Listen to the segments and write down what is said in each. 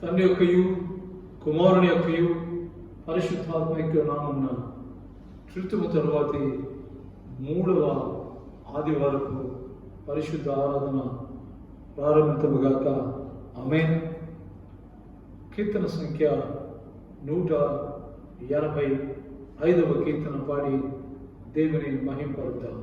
తండ్రి యొక్కయు కుమారుని యొక్కయు పరిశుద్ధాత్మ యొక్క నామమున క్రిస్తుము తరువాతి 3వ ఆదివారపు పరిశుద్ధ ఆరాధన ప్రారంభించబగాక. ఆమేన్. కీర్తన సంఖ్య 185వ కీర్తన పాడి దేవుని మహింపరుద్దాం.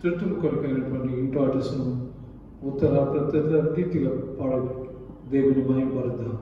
తిరుతుల కొరకైనటువంటి ఇంటి ఆటస్ను ఉత్తర ప్రతిగా పాడగలి దేవుని మహింపరుద్దాం.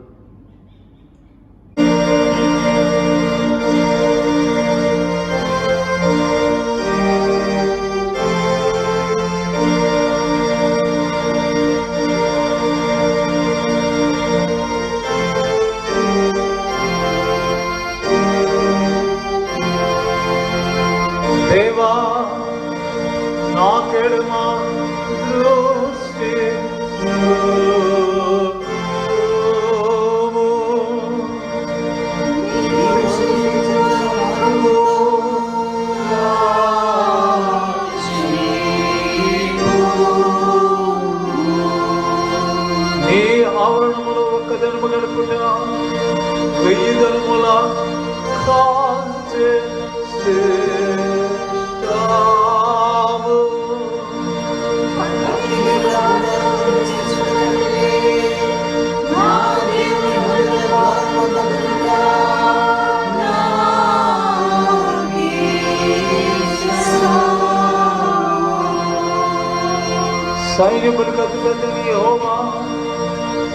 సైన్యములకు అధిపతిని యెహోవా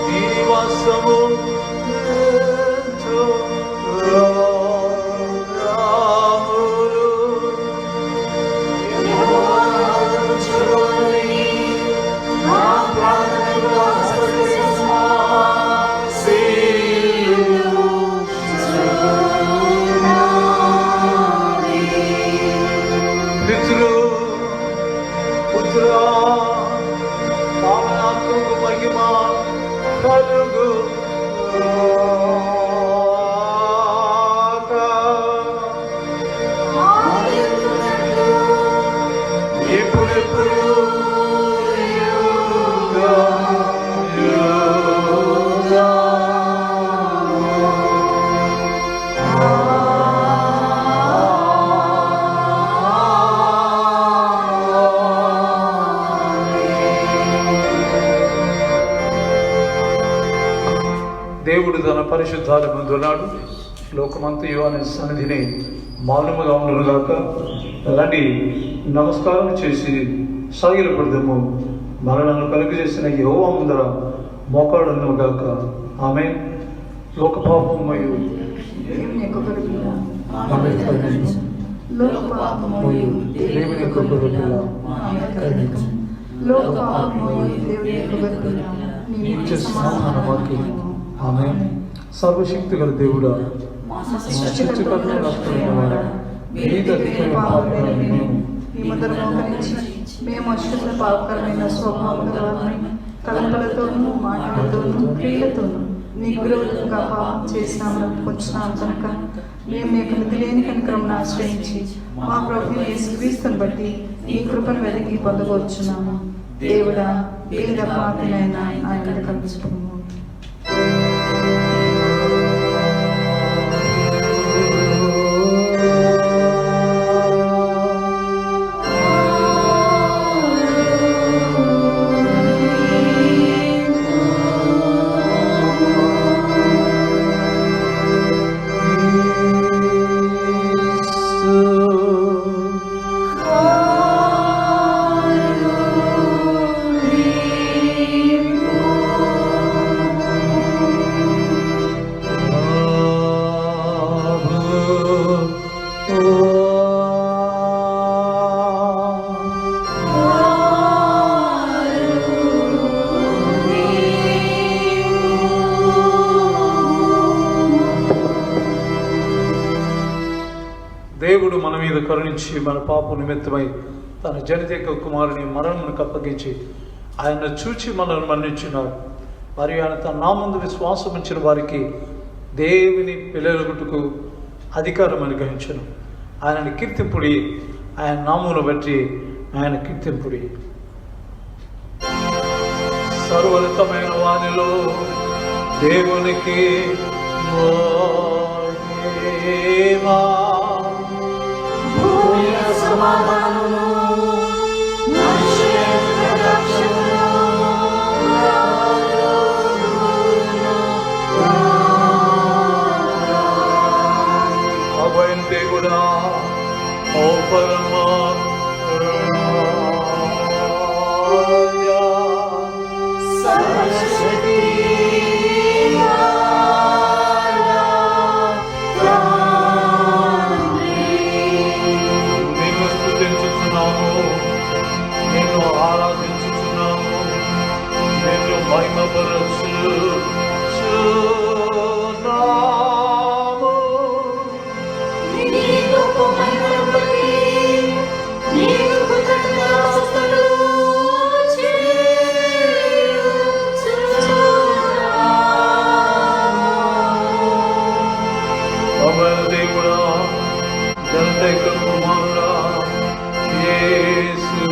నీ నివాసము దేవుడు తన పరిశుద్ధాల ముందున్నాడు, లోకమంతయు అనే సన్నిధిని మౌనముగా ఉండునుగాక. రండి, నమస్కారం చేసి సాగిలపడదాము. మరణను కలుగు చేసిన యెహోవా ముందర మోకాడునుగాక. ఆమె లోక పాపమయు దేవుని యొక్క గొర్రెపిల్ల ఆమె సర్వశక్తి గల దేవుడా, మేము అశుద్ధ పాపకరమైన స్వభావం తలంపులతోనూ మాటలతోనూ క్రియలతోనూ నీకు విరోధంగా పాపం చేసినాము కొంచున్నాము కనుక మేము నీకు మితిలేని కనికరమును ఆశ్రయించి మా ప్రభువు యేసుక్రీస్తుని బట్టి నీ కృపను వెతికి పొందవచ్చున్నాము. దేవుడా, పేద పాపినైనా ఆయన కల్పించుకున్నాము. దేవుడు మన మీద కరుణించి మన పాపం నిమిత్తమై తన జనితేక కుమారుని మరణమునకు అప్పగించి ఆయన చూచి మనల్ని మన్నించున్నాడు. మరియు ఆయన తన నామందు విశ్వాసం ఉంచిన వారికి దేవుని పిల్లలగుటకు అధికారం అనుగ్రహించును. ఆయనని కీర్తింపుడి, ఆయన నామమును బట్టి ఆయన కీర్తింపుడి. సర్వోన్నతమైన వానిలో దేవునికి మహిమ. సమాధానము అభయం దేవుడా, ఓ పరమా నిన్ను ఆరాధించుచున్నాము, నిన్ను మహిమపరచుచున్నాము. అమర దేవుడా, జనతైక కుమారుడా యేసు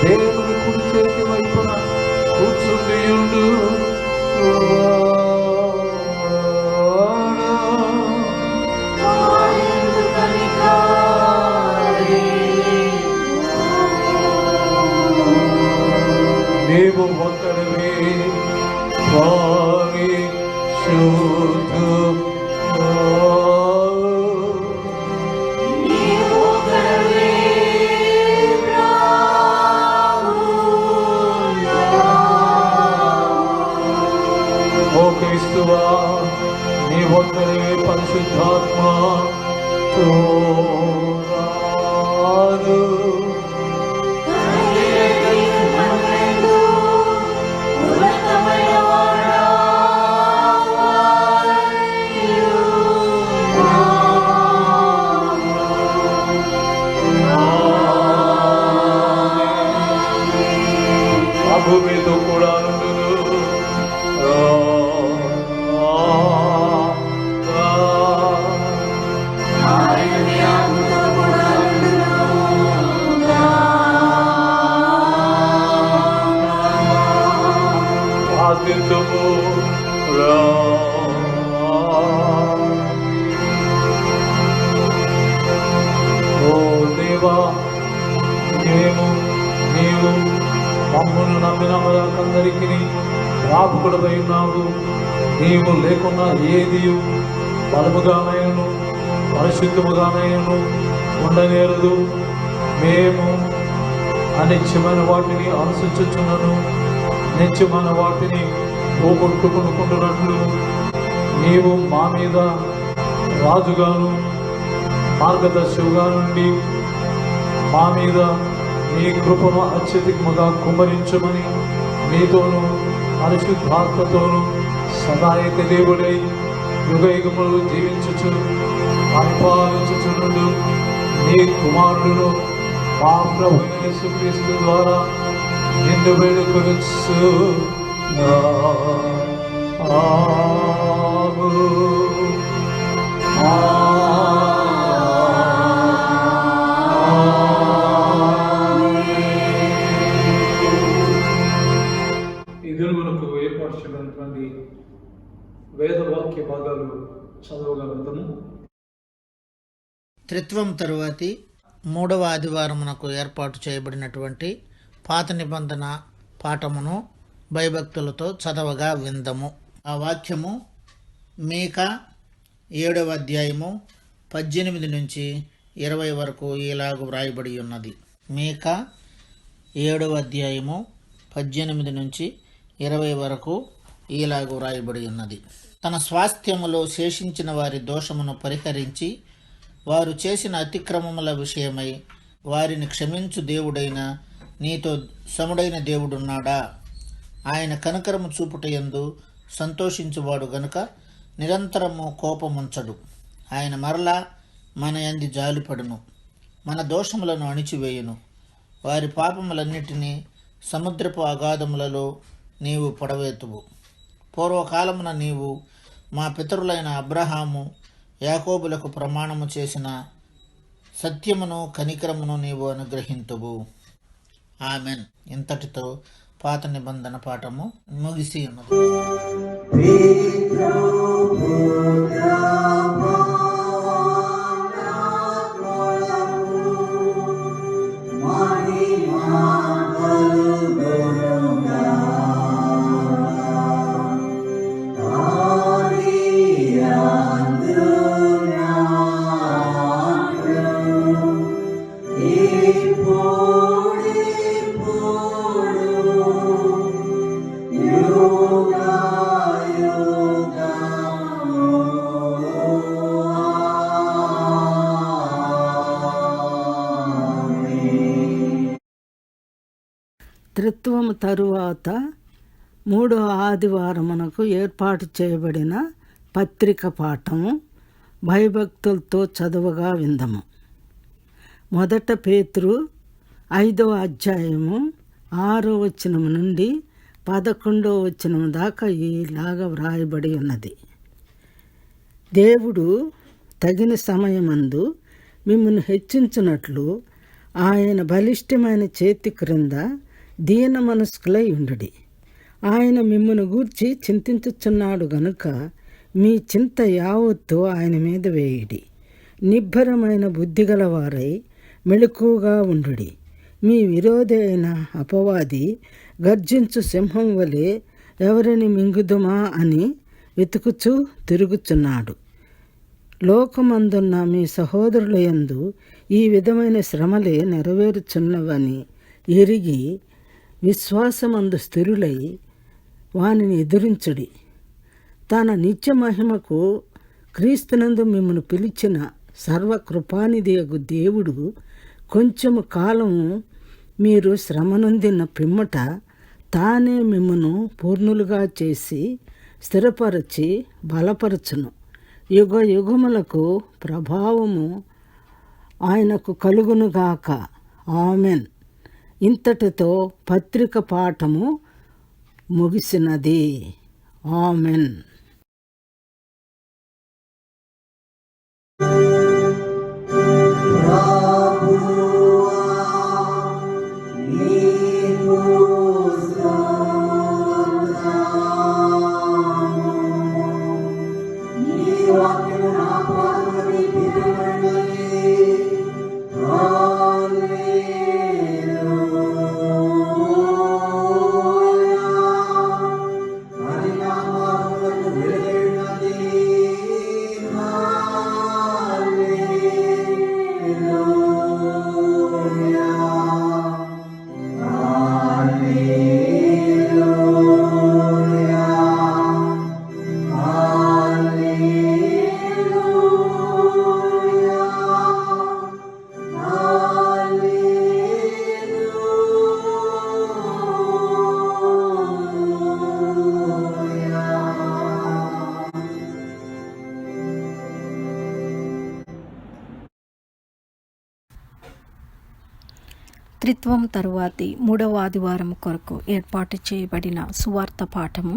దేవుని కుడి చేతి వైపున కూర్చుండియుండు. నీవు మీతో కూడా నుండును. ప్రార్థించుము. ఓ దేవా, నీవు మమ్మను నమ్మిన వారందరికీ రాపుకుడపై ఉన్నావు. నీవు లేకున్నా ఏది బలముగానైనను పరిశుద్ధముగానైనను ఉండనేరదు. మేము అనిత్యమైన వాటిని అనుసరించుచున్నను, నిత్యమైన వాటిని పోగొట్టుకుంటున్నట్లు నీవు మా మీద రాజుగాను మార్గదర్శిగా నుండి మా మీద నీ కృపను అత్యధికముగా కుమ్మరించమని నీతోనూ పరిశుద్ధాత్మతోనూ సదాయక దేవుడై యుగయుగములు జీవించుచు పరిపాలించుచునుండు నీ కుమారుడును మా ప్రభు యేసుక్రీస్తు ద్వారా నిన్ను వేడుకొనుచు ఏర్పాటు చేయబడినటువంటి వేదవాక్య భాగాలు చదవగలుగుతాము. త్రిత్వం తరువాతి 3వ ఆదివారమునకు ఏర్పాటు చేయబడినటువంటి పాత నిబంధన పాఠమును భయభక్తులతో చదవగా విందము. ఆ వాక్యము మీకా 7వ అధ్యాయము 18 నుంచి 20 వరకు ఇలాగు వ్రాయబడి ఉన్నది. మీకా 7వ అధ్యాయము 18 నుంచి 20 వరకు ఇలాగు వ్రాయబడి ఉన్నది. తన స్వాస్థ్యములో శేషించిన వారి దోషమును పరిహరించి వారు చేసిన అతిక్రమముల విషయమై వారిని క్షమించు దేవుడైన నీతో సముడైన దేవుడున్నాడా? ఆయన కనికరము చూపుటయందు సంతోషించువాడు గనుక నిరంతరము కోపముంచడు. ఆయన మరలా మన యంది జాలిపడును, మన దోషములను అణిచివేయును. వారి పాపములన్నిటినీ సముద్రపు అగాధములలో నీవు పడవేతువు. పూర్వకాలమున నీవు మా పితరులైన అబ్రహాము యాకోబులకు ప్రమాణము చేసిన సత్యమును కనికరమును నీవు అనుగ్రహింతువు. ఆమెన్. ఇంతటితో పాత నిబంధన పాఠము ముగిసి ఉన్నది. త్రిత్వము తరువాత 3వ ఆదివారమునకు ఏర్పాటు చేయబడిన పత్రిక పాఠము భయభక్తులతో చదువుగా విందము. 1 పేతురు 5వ అధ్యాయము 6వ వచనము నుండి 11వ వచనము దాకా ఇలాగా వ్రాయబడి ఉన్నది. దేవుడు తగిన సమయమందు మిమ్మల్ని హెచ్చించున్నట్లు ఆయన బలిష్టమైన చేతి క్రింద దీన మనస్కులై ఉండుడి. ఆయన మిమ్మల్ని గూర్చి చింతించుచున్నాడు గనుక మీ చింత యావత్తు ఆయన మీద వేయుడి. నిబ్బరమైన బుద్ధిగల వారై మెలకువగా ఉండుడి. మీ విరోధి అయిన అపవాది గర్జించు సింహం వలె ఎవరిని మింగుదుమా అని వెతుకుచూ తిరుగుచున్నాడు. లోకమందున్న మీ సహోదరుల యందు ఈ విధమైన శ్రమలే నెరవేరుచున్నవని ఎరిగి విశ్వాసమందు స్థిరులై వానిని ఎదురించుడి. తన నిత్య మహిమకు క్రీస్తునందు మిమ్మల్ని పిలిచిన సర్వకృపానిధియగు దేవుడు కొంచెము కాలము మీరు శ్రమనొందిన పిమ్మట తానే మిమ్మను పూర్ణులుగా చేసి స్థిరపరచి బలపరచును. యుగ యుగములకు ప్రభావము ఆయనకు కలుగునుగాక. ఆమెన్. ఇంతటితో పత్రిక పాఠము ముగిసినది. ఆమెన్. త్రిత్వం తరువాతి 3వ ఆదివారం కొరకు ఏర్పాటు చేయబడిన సువార్త పాఠము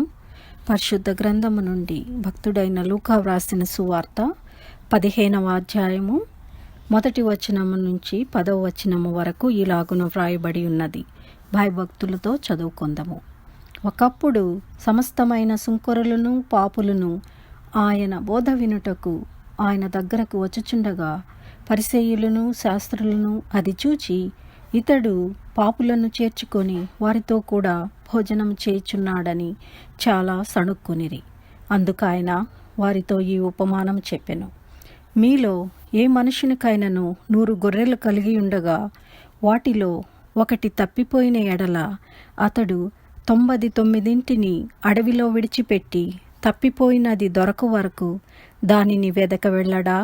పరిశుద్ధ గ్రంథము నుండి భక్తుడైన లూకా వ్రాసిన సువార్త 15వ అధ్యాయము 1వ వచనము నుంచి 10వ వచనము వరకు ఇలాగున వ్రాయబడి ఉన్నది. భయభక్తులతో చదువుకుందాము. ఒకప్పుడు సమస్తమైన సుంకరులను పాపులను ఆయన బోధ వినుటకు ఆయన దగ్గరకు వచ్చుచుండగా పరిసయ్యులను శాస్త్రులను అది చూచి ఇతడు పాపులను చేర్చుకొని వారితో కూడా భోజనం చేయుచున్నాడని చాలా సణుక్కునిరి. అందుకైన వారితో ఈ ఉపమానం చెప్పెను. మీలో ఏ మనుషునికైనను 100 గొర్రెలు కలిగి ఉండగా వాటిలో ఒకటి తప్పిపోయిన ఎడల అతడు 99 అడవిలో విడిచిపెట్టి తప్పిపోయినది దొరకు వరకు దానిని వెదక వెళ్ళడా?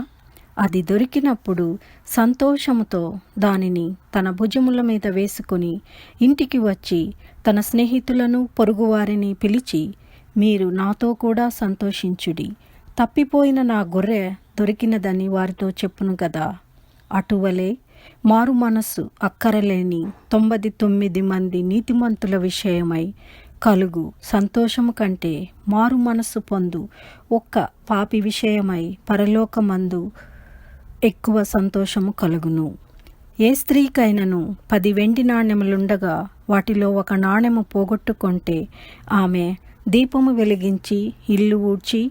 అది దొరికినప్పుడు సంతోషముతో దానిని తన భుజముల మీద వేసుకుని ఇంటికి వచ్చి తన స్నేహితులను పొరుగువారిని పిలిచి, మీరు నాతో కూడా సంతోషించుడి, తప్పిపోయిన నా గొర్రె దొరికినదని వారితో చెప్పును కదా. అటువలే మారు మనస్సు అక్కరలేని 99 మంది నీతిమంతుల విషయమై కలుగు సంతోషము కంటే మారు మనస్సు పొందు ఒక్క పాపి విషయమై పరలోకమందు ఎక్కువ సంతోషము కలుగును. ఏ స్త్రీకైనను 10 వెండి నాణెములుండగా వాటిలో ఒక నాణెము పోగొట్టుకొంటే ఆమె దీపము వెలిగించి ఇల్లు ఊడ్చి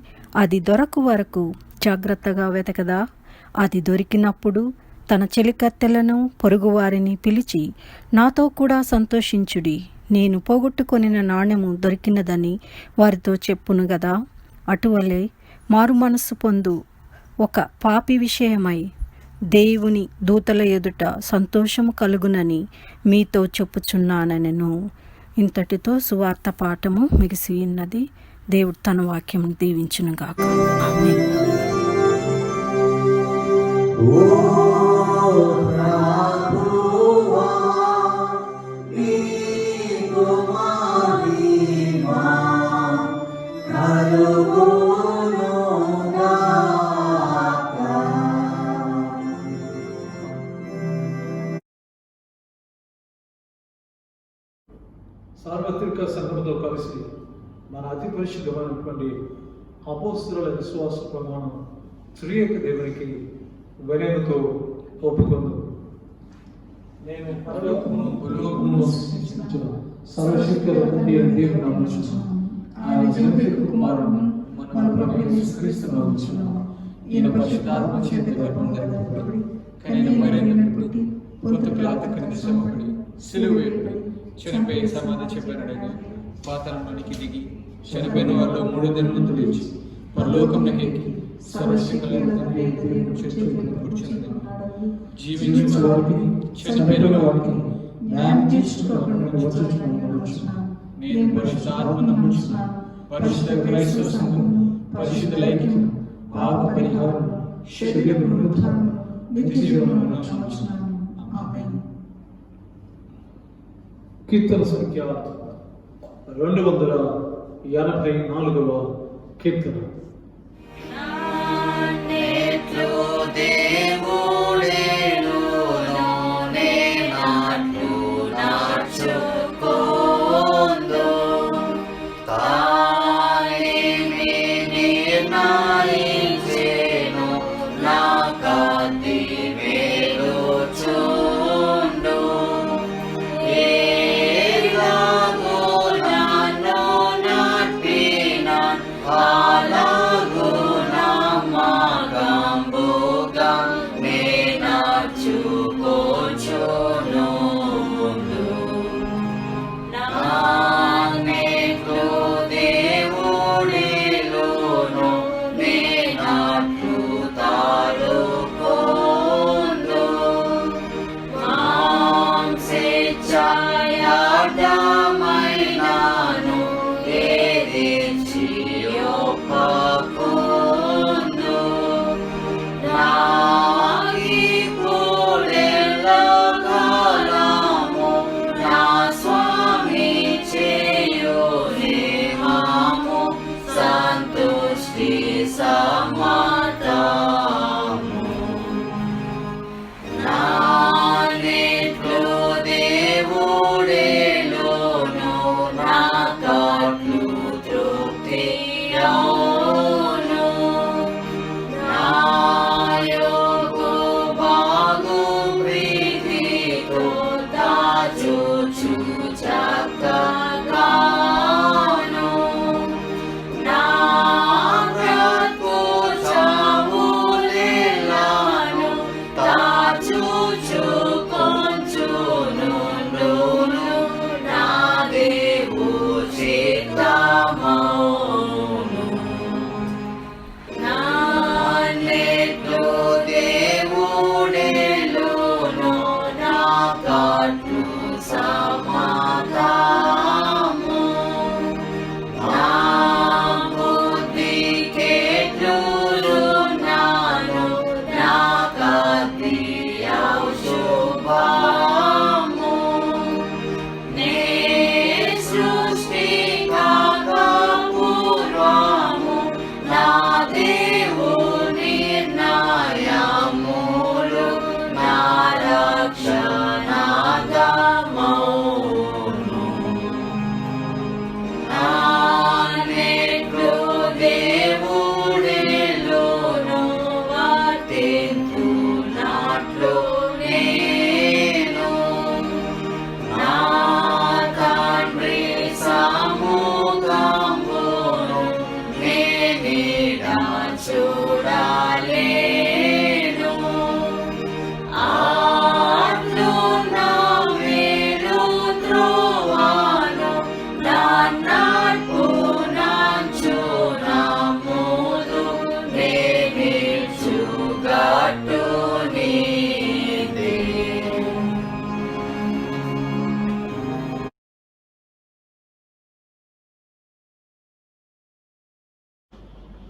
అది దొరకు వరకు జాగ్రత్తగా వెతకదా? అది దొరికినప్పుడు తన చెలికత్తెలను పొరుగువారిని పిలిచి, నాతో కూడా సంతోషించుడి, నేను పోగొట్టుకొనిన నాణెము దొరికినదని వారితో చెప్పును గదా. అటువలే మారు మనస్సు పొందు ఒక పాపి విషయమై దేవుని దూతల ఎదుట సంతోషము కలుగునని మీతో చెప్పుచున్నానెను. ఇంతటితో సువార్త పాఠము ముగిసి ఉన్నది. దేవుడు తన వాక్యం దీవించునుగాక. ఆమేన్. సార్వత్రిక సంఘముతో కలిసి మన అతి పరిశుద్ధమైనటువంటి అపోస్తలుల విశ్వాస ప్రమాణం త్రియేక దేవునికి వినయముతో ఒప్పుకుందాం. నేను పరలోకమును భూలోకమును సృష్టించిన సర్వశక్తుల దేవుని నమ్ముచున్నాను. ఆయన జగత్తుకు కుమారుడు మన ప్రభువు యేసుక్రీస్తును నమ్ముచున్నాను. ఈయన పరిశుద్ధాత్మ చేత గర్భంధరింపబడి కనిన మరియమ్మ పుట్టి పొంతు పిలాతు క్రింద శ్రమపడి సిలువ వేయబడి చనిపోయి సమాధి చెప్పబడగా పాతాళంలోనికి దిగి చనిపోయిన వారిలో 3 దినములు లేచి పరలోకమునకు ఎక్కి సర్వశక్తులైన తండ్రి కూర్చుని జీవించిన వారికి చనిపోయిన వారికి న్యాయం తీర్చుటకు నేను పరిశుద్ధాత్మను నమ్ముచున్నాను. పరిశుద్ధ క్రైస్తవ సంఘం, పరిశుద్ధ ఐక్యం, పాప పరిహారం, శరీర పునరుద్ధానం, నిత్య జీవమును నమ్ముచున్నాను. ఆమేన్. కీర్తన సంఖ్య 284వ కీర్తన. దేవుడేను నే నాట్లు నా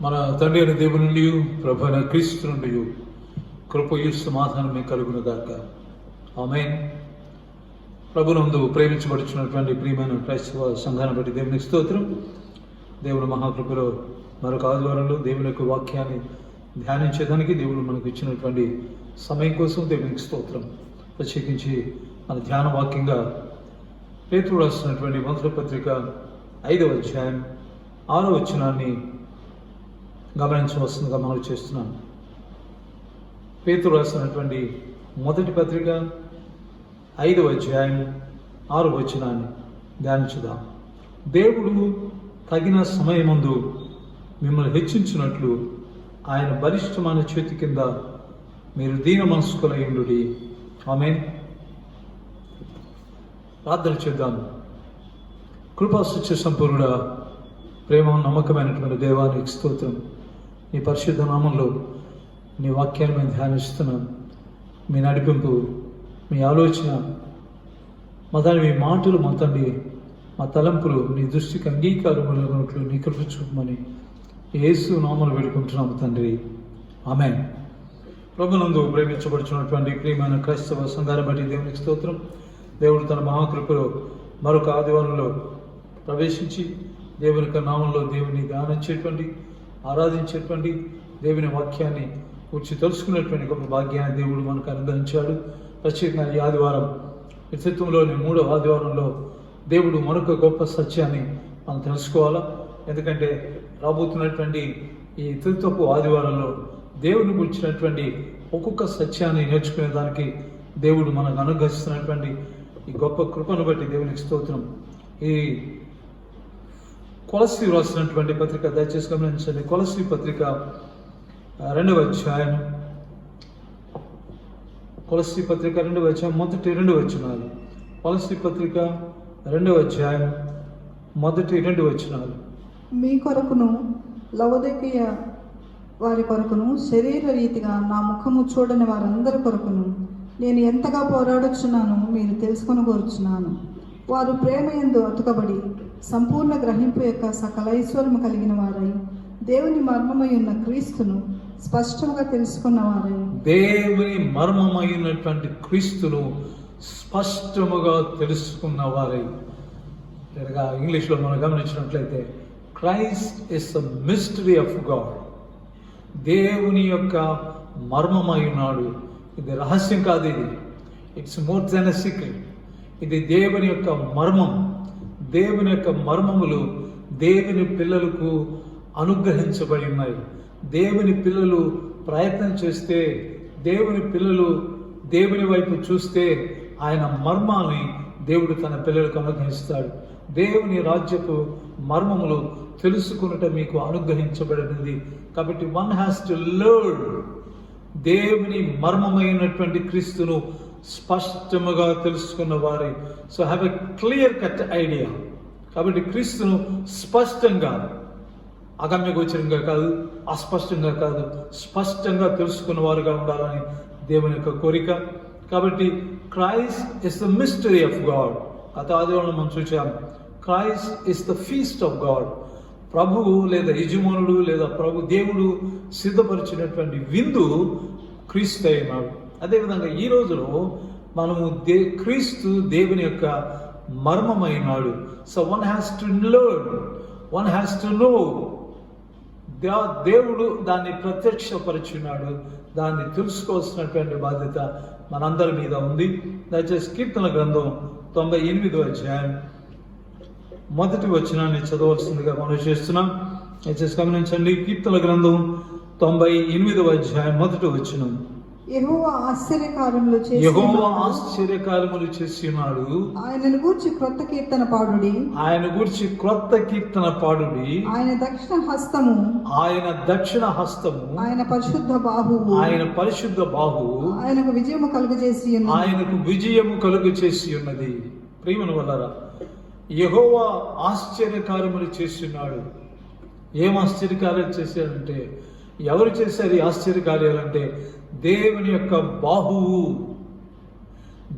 మన తండ్రి అయిన దేవుని నుండి ప్రభు అయిన క్రీస్తు నుండి కృపయు సమాధానమే కలుగును గాక. ఆమేన్. ప్రభునందు ప్రేమించబడుచున్నటువంటి ప్రియమైన క్రైస్తవ సంఘాన్ని బట్టి దేవునికి స్తోత్రం. దేవుని మహాకృపలో మరొక ఆదివారంలో దేవుని యొక్క వాక్యాన్ని ధ్యానించేదానికి దేవుడు మనకు ఇచ్చినటువంటి సమయం కోసం దేవునికి స్తోత్రం. ప్రత్యేకించి మన ధ్యాన వాక్యంగా పేతురు రాసినటువంటి మొదటి పత్రిక 5వ అధ్యాయం 6వ వచనాన్ని గమనించవలసిందిగా మనం చేస్తున్నాం. పేతురు రాసినటువంటి మొదటి పత్రిక 5వ అధ్యాయం 6వ వచనాన్ని ధ్యానించుదాం. దేవుడు తగిన సమయమందు మిమ్మల్ని హెచ్చించినట్లు ఆయన బలిష్టమైన చేతి కింద మీరు దీన మనస్కులై ఉండుడి. ఆమేన్. ప్రార్థన చేద్దాం. కృపా సత్య సంపూర్ణుడా, ప్రేమ నమ్మకమైనటువంటి దేవానికి స్తోత్రం. నీ పరిశుద్ధ నామంలో నీ వాక్యాన్ని మేము ధ్యానిస్తున్నాం. మీ నడిపింపు, మీ ఆలోచన, మా తండ్రి మీ మాటలు, మా తండ్రి మా తలంపులు నీ దృష్టికి అంగీకారములైనట్లు నీ కృప చూపమని యేసు నామములో వేడుకుంటున్నాము తండ్రి. ఆమేన్. ప్రభునందు ప్రేమించబడుచున్నటువంటి ప్రియమైన క్రైస్తవ సంఘాన్ని బట్టి దేవునికి స్తోత్రం. దేవుడు తన మహాకృపలో మరొక ఆదివారంలో ప్రవేశించి దేవుని యొక్క నామంలో దేవుని ధ్యానించేటువంటి, ఆరాధించేటువంటి, దేవుని వాక్యాన్ని కూర్చి తెలుసుకునేటువంటి గొప్ప భాగ్యాన్ని దేవుడు మనకు అనుగ్రహించాడు. ప్రత్యేకంగా ఈ ఆదివారం వ్యక్తిత్వంలోని 3వ ఆదివారంలో దేవుడు మరొక గొప్ప సత్యాన్ని మనం తెలుసుకోవాలా. ఎందుకంటే రాబోతున్నటువంటి ఈ తుదితపు ఆదివారంలో దేవుని గురించినటువంటి ఒక్కొక్క సత్యాన్ని నేర్చుకునే దానికి దేవుడు మనకు అనుగ్రహిస్తున్నటువంటి ఈ గొప్ప కృపను బట్టి దేవునికి స్తోత్రం. ఈ కొలస్సీ రాసినటువంటి పత్రిక దయచేసి గమనించండి. కొలస్సీ పత్రిక 2వ అధ్యాయం, కొలస్సీ పత్రిక 2వ అధ్యాయం మొదటి 2 వచనాలు. కొలస్సీ పత్రిక 2వ అధ్యాయం మొదటి 2 వచనాలు. మీ కొరకును లవొదికయ వారి కొరకును శరీర రీతిగా నా ముఖము చూడని వారందరి కొరకును నేను ఎంతగా పోరాడుచున్నానో మీరు తెలుసుకొని కోరుచున్నాను. వారు ప్రేమ యందు అతుకబడి సంపూర్ణ గ్రహింపు యొక్క సకల ఐశ్వర్యము కలిగిన వారై దేవుని మర్మమై ఉన్న క్రీస్తును స్పష్టంగా తెలుసుకున్నవారై, దేవుని మర్మమైనటువంటి క్రీస్తును స్పష్టముగా తెలుసుకున్నవారై. లేదా ఇంగ్లీష్లో మనం గమనించినట్లయితే Christ is the mystery of God. దేవుని యొక్క మర్మమై ఉన్నాడు. ఇది రహస్యం కాదు, ఇది it's more than a secret. ఇది దేవుని యొక్క మర్మం. దేవుని యొక్క మర్మములు దేవుని పిల్లలకు అనుగ్రహించబడి ఉన్నాయి. దేవుని పిల్లలు ప్రయత్నం చేస్తే, దేవుని పిల్లలు దేవుని వైపు చూస్తే ఆయన మర్మాన్ని దేవుడు తన పిల్లలకు అనుగ్రహిస్తాడు. దేవుని రాజ్యపు మర్మములు తెలుసుకున్నట మీకు అనుగ్రహించబడినది. కాబట్టి వన్ హ్యాస్ టు లెర్న్ దేవుని మర్మమైనటువంటి క్రీస్తును స్పష్టముగా తెలుసుకున్న వారి. So have a clear cut idea. కాబట్టి క్రీస్తును స్పష్టంగా, అగమ్యగోచరంగా కాదు, అస్పష్టంగా కాదు, స్పష్టంగా తెలుసుకున్న వారుగా ఉండాలని దేవుని యొక్క కోరిక. కాబట్టి Christ is the mystery of God. గత ఆదివారం మనం చూసాం. Christ is the feast of God. ప్రభువు లేదా యజమానుడు లేదా ప్రభు దేవుడు సిద్ధపరిచినటువంటి విందు క్రీస్తు అయినాడు. అదేవిధంగా ఈ రోజులో మనము క్రీస్తు దేవుని యొక్క మర్మమైనాడు. So one has to learn, one has to know. దేవుడు దాన్ని ప్రత్యక్షపరిచున్నాడు. దాన్ని తెలుసుకోవాల్సినటువంటి బాధ్యత మనందరి మీద ఉంది. దయచేసి కీర్తన గ్రంథం 98వ అధ్యాయం మొదటి వచనాన్ని చదవలసిందిగా మనం చేస్తున్నాం. దయచేసి గమనించండి. కీర్తన గ్రంథం 98వ అధ్యాయం మొదటి వచనం. యెహోవా ఆశ్చర్యకార్యములు చేసి ఉన్నాడు. ఆయనను గూర్చి క్రొత్త కీర్తన పాడుడి. ఆయన గూర్చి క్రొత్త కీర్తన పాడుడి. ఆయన దక్షిణ హస్తము, ఆయన దక్షిణ హస్తము, ఆయన పరిశుద్ధ బాహువు, ఆయన పరిశుద్ధ బాహువు ఆయనకు విజయము కలుగజేసి ఉన్నది. ఆయనకు విజయము కలుగజేసి ఉన్నది. ప్రియమైన వాళ్ళారా, యెహోవా ఆశ్చర్యకార్యములు చేస్తున్నాడు. ఏం ఆశ్చర్యకార్యాలు చేశాడంటే, ఎవరు చేశారు ఈ ఆశ్చర్యకార్యాలంటే దేవుని యొక్క బాహువు,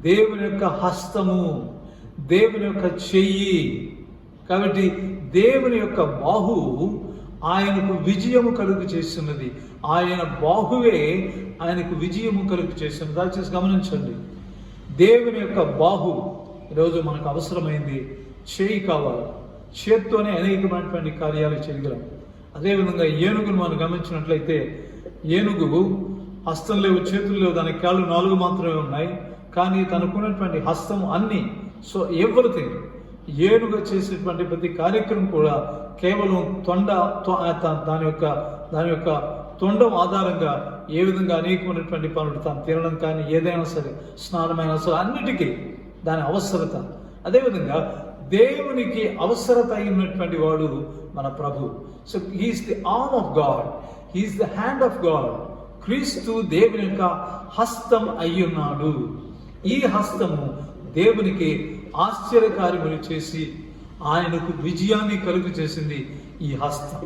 దేవుని యొక్క హస్తము, దేవుని యొక్క చెయ్యి. కాబట్టి దేవుని యొక్క బాహువు ఆయనకు విజయము కలుగు చేస్తున్నది. ఆయన బాహువే ఆయనకు విజయము కలుగు చేస్తున్నది. దయచేసి గమనించండి, దేవుని యొక్క బాహు ఈరోజు మనకు అవసరమైంది. చేయి కావాలి. చేత్తోనే అనేకమైనటువంటి కార్యాలు చేయగలం. అదేవిధంగా ఏనుగును మనం గమనించినట్లయితే, ఏనుగు హస్తం లేవు, చేతులు లేవు, దాని కాళ్ళు 4 మాత్రమే ఉన్నాయి. కానీ తనకున్నటువంటి హస్తం అన్ని. సో ఎవ్రీథింగ్, ఏనుగు చేసేటువంటి ప్రతి కార్యక్రమం కూడా కేవలం దాని యొక్క తొండం ఆధారంగా ఏ విధంగా అనేకమైనటువంటి పనులు తాను తినడం కానీ ఏదైనా సరే, స్నానమైనా సరే, అన్నిటికీ దాని అవసరత. అదేవిధంగా దేవునికి అవసరత అయినటువంటి వాడు మన ప్రభు. So he's the arm of God, he's the hand of God. క్రీస్తు దేవుని యొక్క హస్తం అయ్యున్నాడు. ఈ హస్తము దేవునికి ఆశ్చర్యకార్యములు చేసి ఆయనకు విజయాన్ని కలుగు చేసింది ఈ హస్తం.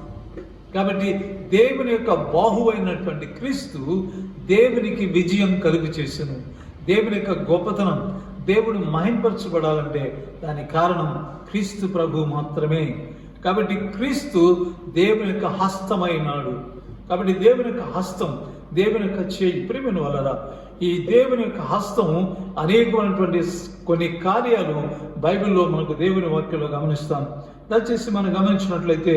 కాబట్టి దేవుని యొక్క బాహువు అయినటువంటి క్రీస్తు దేవునికి విజయం కలుగు చేసెను. దేవుని యొక్క గొప్పతనం, దేవుడు మహింపరచబడాలంటే దానికి కారణం క్రీస్తు ప్రభు మాత్రమే. కాబట్టి క్రీస్తు దేవుని యొక్క హస్తమైనాడు. కాబట్టి దేవుని యొక్క హస్తం, దేవుని యొక్క చేయి. ప్రియమైన వాళ్ళరా, ఈ దేవుని యొక్క హస్తం అనేకమైనటువంటి కొన్ని కార్యాలు బైబిల్లో మనకు దేవుని వాక్యంలో గమనిస్తాం. దయచేసి మనం గమనించినట్లయితే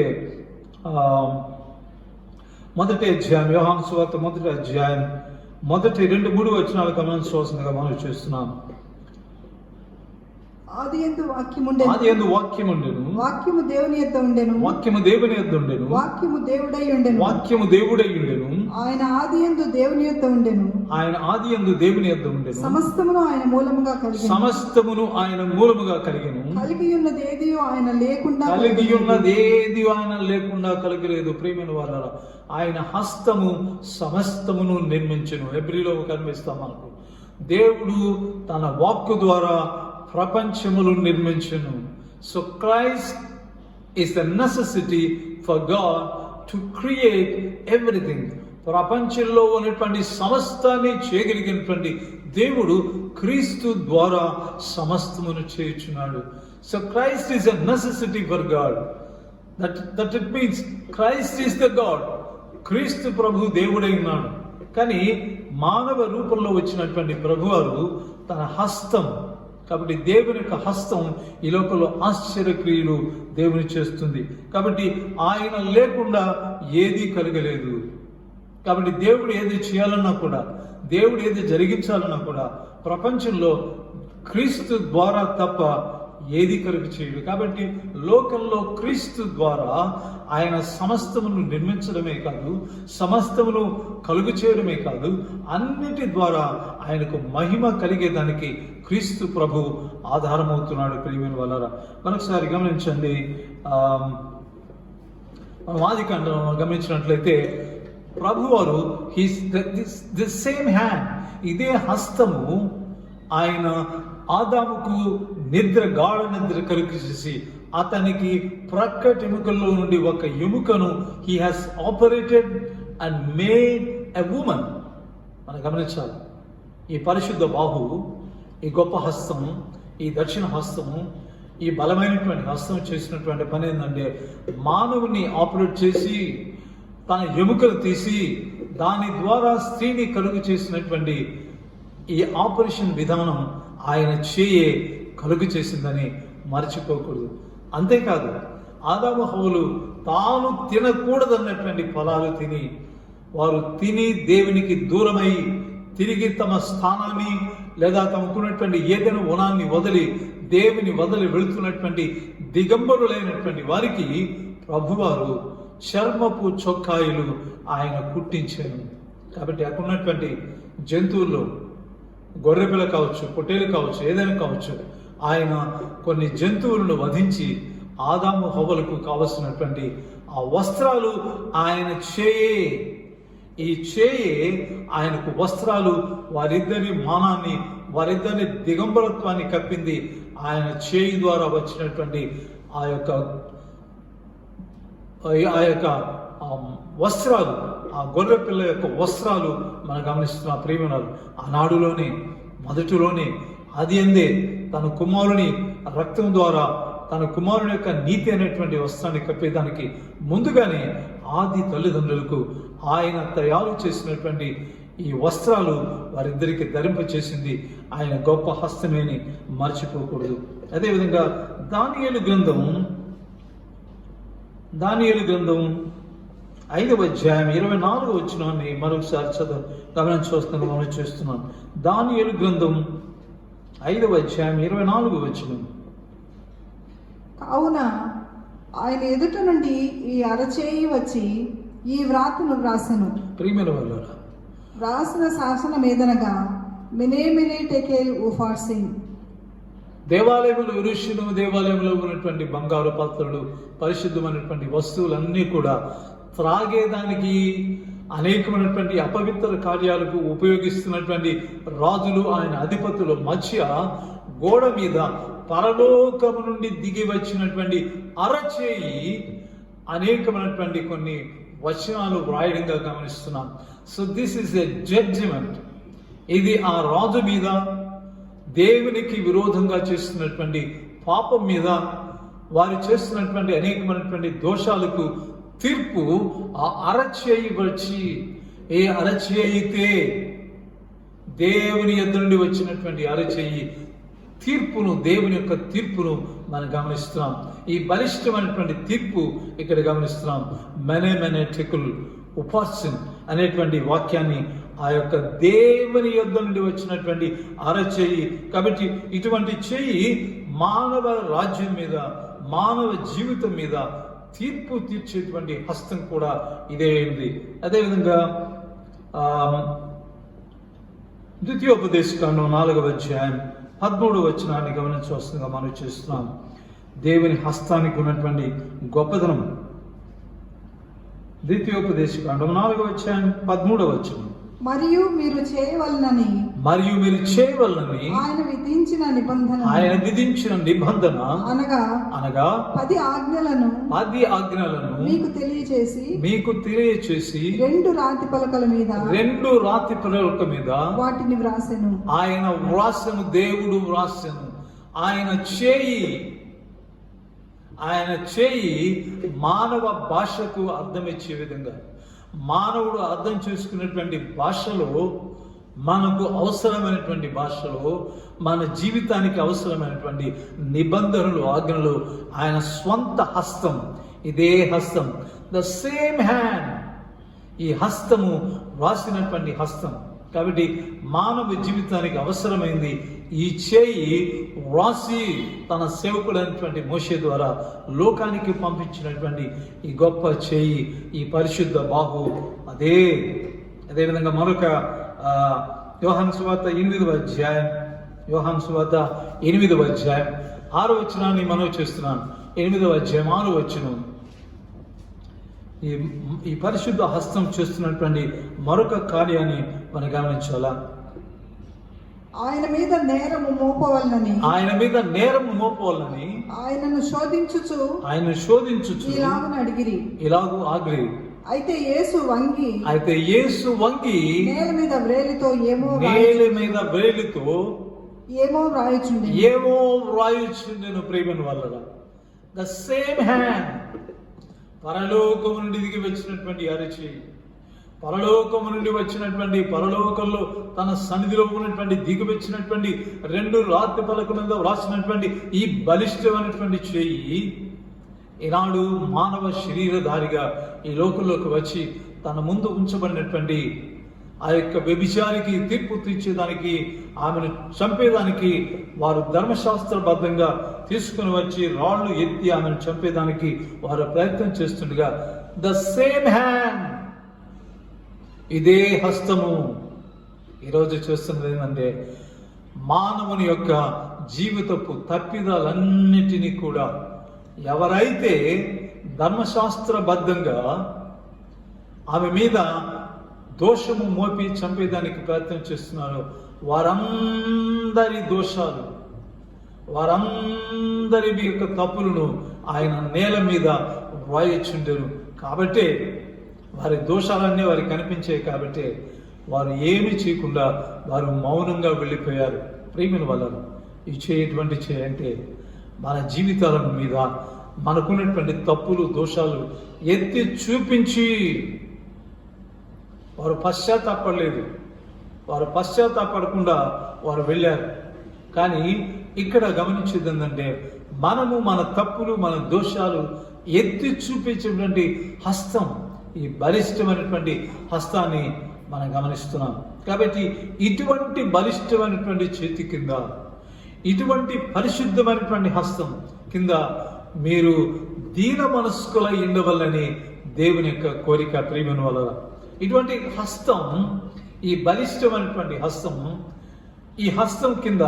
మొదటి అధ్యాయం, యోహాను సువార్త మొదటి అధ్యాయం మొదటి 2-3 వచనాలు గమనించవలసిందిగా మనం చేస్తున్నాం. ఆదియందు వాక్యము ఉండెను, వాక్యము దేవుని యొద్ద ఉండెను, వాక్యము దేవుని యొద్ద ఉండెను, వాక్యము దేవుడై ఉండెను, వాక్యము దేవుడై ఉండెను, ఆయన ఆదియందు దేవుని యొద్ద ఉండెను, ఆయన ఆదియందు దేవుని యొద్ద ఉండెను, సమస్తమును ఆయన మూలముగా కలిగెను, సమస్తమును ఆయన మూలముగా కలిగెను, కలిగి ఉన్నది ఏదియో ఆయన లేకుండా కలగలేదు. ప్రియమైన వారలారా, ఆయన హస్తము సమస్తమును నిర్మించెను. హెబ్రీలో కనిపిస్తాం మనకు. దేవుడు తన వాక్కు ద్వారా ప్రపంచములు నిర్మించును. So Christ is the necessity for God to create everything. ప్రపంచంలో ఉన్నటువంటి సమస్తాన్ని చేయగలిగినటువంటి దేవుడు క్రీస్తు ద్వారా సమస్తమును చేయుచున్నాడు. So Christ is the necessity for God. That it means Christ is the God. క్రీస్తు ప్రభు దేవుడై ఉన్నాడు. కానీ మానవ రూపంలో వచ్చినటువంటి ప్రభువారు తన హస్తం, కాబట్టి దేవుని యొక్క హస్తం ఈ లోకంలో ఆశ్చర్యక్రియలు దేవుని చేస్తుంది. కాబట్టి ఆయన లేకుండా ఏదీ కలగలేదు. కాబట్టి దేవుడు ఏది చేయాలన్నా కూడా, దేవుడు ఏది జరిగించాలన్నా కూడా ప్రపంచంలో క్రీస్తు ద్వారా తప్ప ఏది కలుగు చేయడు. కాబట్టి లోకంలో క్రీస్తు ద్వారా ఆయన సమస్తమును నిర్మించడమే కాదు, సమస్తమును కలుగు చేయడమే కాదు, అన్నిటి ద్వారా ఆయనకు మహిమ కలిగేదానికి క్రీస్తు ప్రభు ఆధారమవుతున్నాడు. ప్రియమైన వాళ్ళారా, మరొకసారి గమనించండి. మనం ఆదికాండం గమనించినట్లయితే ప్రభువారు ది సేమ్ హ్యాండ్, ఇదే హస్తము ఆయన ఆదాముకు గాఢ నిద్ర కలుగు చేసి అతనికి ప్రక్కటి ఎముకల్లో నుండి ఒక ఎముకను he has operated and made a woman. మనం గమనించాలి, ఈ పరిశుద్ధ బాహు, ఈ గొప్ప హస్తము, ఈ దక్షిణ హస్తము, ఈ బలమైనటువంటి హస్తం చేసినటువంటి పని ఏంటంటే మానవుని ఆపరేట్ చేసి తన ఎముకలు తీసి దాని ద్వారా స్త్రీని కలుగు చేసినటువంటి ఈ ఆపరేషన్ విధానం ఆయన చేయే కలుగు చేసిందని మర్చిపోకూడదు. అంతేకాదు, ఆదాము హవ్వలు తాను తినకూడదన్నటువంటి ఫలాలు తిని వారు దేవునికి దూరమై తిరిగి తమ స్థానాన్ని లేదా తమకున్నటువంటి ఏదైనా వనాన్ని వదిలి దేవుని వదిలి వెళుతున్నటువంటి దిగంబరులైనటువంటి వారికి ప్రభువారు చర్మపు చొక్కాయిలు ఆయన కుట్టించారు. కాబట్టి అక్కడ ఉన్నటువంటి జంతువుల్లో గొర్రెపిల్ల కావచ్చు, పొట్టేలు కావచ్చు, ఏదైనా కావచ్చు, ఆయన కొన్ని జంతువులను వధించి ఆదాము హవ్వలకు కావలసినటువంటి ఆ వస్త్రాలు ఆయన ఈ చేయే ఆయనకు వస్త్రాలు, వారిద్దరి మానాన్ని, వారిద్దరి దిగంబరత్వాన్ని కప్పింది. ఆయన చేయి ద్వారా వచ్చినటువంటి ఆ యొక్క వస్త్రాలు, ఆ గొర్రె పిల్ల యొక్క వస్త్రాలు మనం గమనిస్తున్న ప్రేమనాలు ఆనాడులోనే మొదటిలోనే అది అందే తన కుమారుని రక్తం ద్వారా తన కుమారుని యొక్క నీతి అనేటువంటి వస్త్రాన్ని కప్పేదానికి ముందుగానే ఆది తల్లిదండ్రులకు ఆయన తయారు చేసినటువంటి ఈ వస్త్రాలు వారిద్దరికి ధరింపచేసింది ఆయన గొప్ప హస్తమేని మర్చిపోకూడదు. అదేవిధంగా దానియేలు గ్రంథం 5వ అధ్యాయం 24వ వచనాన్ని మరొకసారి గమనం చేస్తున్నాను. దానియేలు గ్రంథం 5వ అధ్యాయం 24వ వచనం. కావున ఆయన ఎదుట నుండి ఈ అరచేయి వచ్చి ఈ వ్రాతను వ్రాసెను. ప్రియమైన వాళ్ళారా, వ్రాసిన శాసనం ఏదనగా మినే టెకేల్ ఉఫార్సింగ్. దేవాలయంలో యెరూషలేము దేవాలయంలో ఉన్నటువంటి బంగారు పాత్రలు, పరిశుద్ధమైనటువంటి వస్తువులన్నీ కూడా త్రాగేదానికి అనేకమైనటువంటి అపవిత్ర కార్యాలకు ఉపయోగిస్తున్నటువంటి రాజులు, ఆయన అధిపతుల మధ్య గోడ మీద పరలోకము నుండి దిగి వచ్చినటువంటి అరచేయి అనేకమైనటువంటి కొన్ని వచనాలు వ్రాయడంగా గమనిస్తున్నాం. So this is a judgement. ఇది ఆ రాజు మీద, దేవునికి విరోధంగా చేస్తున్నటువంటి పాపం మీద, వారు చేస్తున్నటువంటి అనేకమైనటువంటి దోషాలకు తీర్పు ఆ అరచేయి వచ్చి, ఏ అరచేయి అయితే దేవుని యొద్ద నుండి వచ్చినటువంటి అరచేయి తీర్పును, దేవుని యొక్క తీర్పును మనం గమనిస్తున్నాం. ఈ బలిష్టమైనటువంటి తీర్పు ఇక్కడ గమనిస్తున్నాం. మెనే టెకుల్ ఉపాసన్ అనేటువంటి వాక్యాన్ని ఆ యొక్క దేవుని యొద్ద నుండి వచ్చినటువంటి అరచేయి. కాబట్టి ఇటువంటి చెయ్యి మానవ రాజ్యం మీద, మానవ జీవితం మీద తీర్పు తీర్చేటువంటి హస్తం కూడా ఇదే అయింది. అదేవిధంగా ద్వితీయోపదేశకాండం 4వ అధ్యాయం 13వ వచనాన్ని గమనించవలసిందిగా మనం చేస్తున్నాం. దేవుని హస్తానికి ఉన్నటువంటి గొప్పదనం. ద్వితీయోపదేశకాండం 4వ అధ్యాయం 13వ వచనం. మరియు మీరు చేయవలనని ఆయన విధించిన నిబంధన అనగా 10 ఆజ్ఞలను మీకు తెలియచేసి 2 రాతి పలకల మీద వాటిని వ్రాసెను. ఆయన వ్రాసెను, దేవుడు వ్రాసెను. ఆయన చేయి మానవ భాషకు అర్థమిచ్చే విధంగా, మానవుడు అర్థం చేసుకునేటువంటి భాషలో, మనకు అవసరమైనటువంటి భాషలో, మన జీవితానికి అవసరమైనటువంటి నిబంధనలు, ఆజ్ఞలు ఆయన స్వంత హస్తం. ఇదే హస్తం, ద సేమ్ హ్యాండ్. ఈ హస్తము రాసినటువంటి హస్తం. కాబట్టి మానవ జీవితానికి అవసరమైంది ఈ చేయి రాసి తన సేవకుడైనటువంటి మోషే ద్వారా లోకానికి పంపించినటువంటి ఈ గొప్ప చేయి, ఈ పరిశుద్ధ బాహు. అదేవిధంగా మరొక యోహాను సువార్త 8వ అధ్యాయం 6వ వచనాన్ని మనవి చేస్తున్నాను. 8వ అధ్యాయం 6వ వచనం. ఈ పరిశుద్ధ హస్తం చేస్తున్నటువంటి మరొక కార్యాన్ని మనం గమనించాలా. ఆయన మీద నేరము మోపవలనని ఆయనను శోధించుచు ఇలాగు ఆగిరి. అయితే యేసు వంగి నేల మీద వ్రేలితో ఏమో వ్రాయుచుండెను. ప్రేమను వల్ల ద సేమ్ హ్యాండ్. పరలోకము నుండి దిగి వచ్చినటువంటి అరచేయి, పరలోకము నుండి వచ్చినటువంటి, పరలోకంలో తన సన్నిధిలో ఉన్నటువంటి దిగి వచ్చినటువంటి 2 రాతి పలకల మీద వ్రాసినటువంటి ఈ బలిష్టమైనటువంటి చేయి ఈనాడు మానవ శరీరధారిగా ఈ లోకంలోకి వచ్చి తన ముందు ఉంచబడినటువంటి ఆ యొక్క వ్యభిచారికి తీర్పు తీర్చేదానికి, ఆమెను చంపేదానికి వారు ధర్మశాస్త్రబద్ధంగా తీసుకుని వచ్చి రాళ్లు ఎత్తి ఆమెను చంపేదానికి వారు ప్రయత్నం చేస్తుండగా ద సేమ్ హ్యాండ్, ఇదే హస్తము ఈరోజు చేస్తున్నది ఏంటంటే మానవుని యొక్క జీవితపు తప్పిదాలన్నిటినీ కూడా ఎవరైతే ధర్మశాస్త్రబద్ధంగా ఆమె మీద దోషము మోపి చంపేదానికి ప్రయత్నం చేస్తున్నారో వారందరి దోషాలు, వారందరి యొక్క తప్పులను ఆయన నేల మీద వ్రాయచుండెను. కాబట్టే వారి దోషాలన్నీ వారికి కనిపించాయి. కాబట్టి వారు ఏమీ చేయకుండా వారు మౌనంగా వెళ్ళిపోయారు. ప్రేమిన వల్ల ఈ చేయటువంటి చేయంటే మన జీవితాల మీద, మనకున్నటువంటి తప్పులు దోషాలు ఎత్తి చూపించి వారు పశ్చాత్తాపడలేదు. వారు పశ్చాత్తాపడకుండా వారు వెళ్ళారు. కానీ ఇక్కడ గమనించేది ఏంటంటే, మనము మన తప్పులు మన దోషాలు ఎత్తి చూపించేటువంటి హస్తం, ఈ బలిష్టమైనటువంటి హస్తాన్ని మనం గమనిస్తున్నాం. కాబట్టి ఇటువంటి బలిష్టమైనటువంటి చేతి కింద, ఇటువంటి పరిశుద్ధమైనటువంటి హస్తం కింద మీరు దీన మనస్కులై ఉండవల్లని దేవుని యొక్క కోరిక. ప్రియమైన వల్ల ఇటువంటి హస్తం, ఈ బలిష్టమైనటువంటి హస్తం, ఈ హస్తం కింద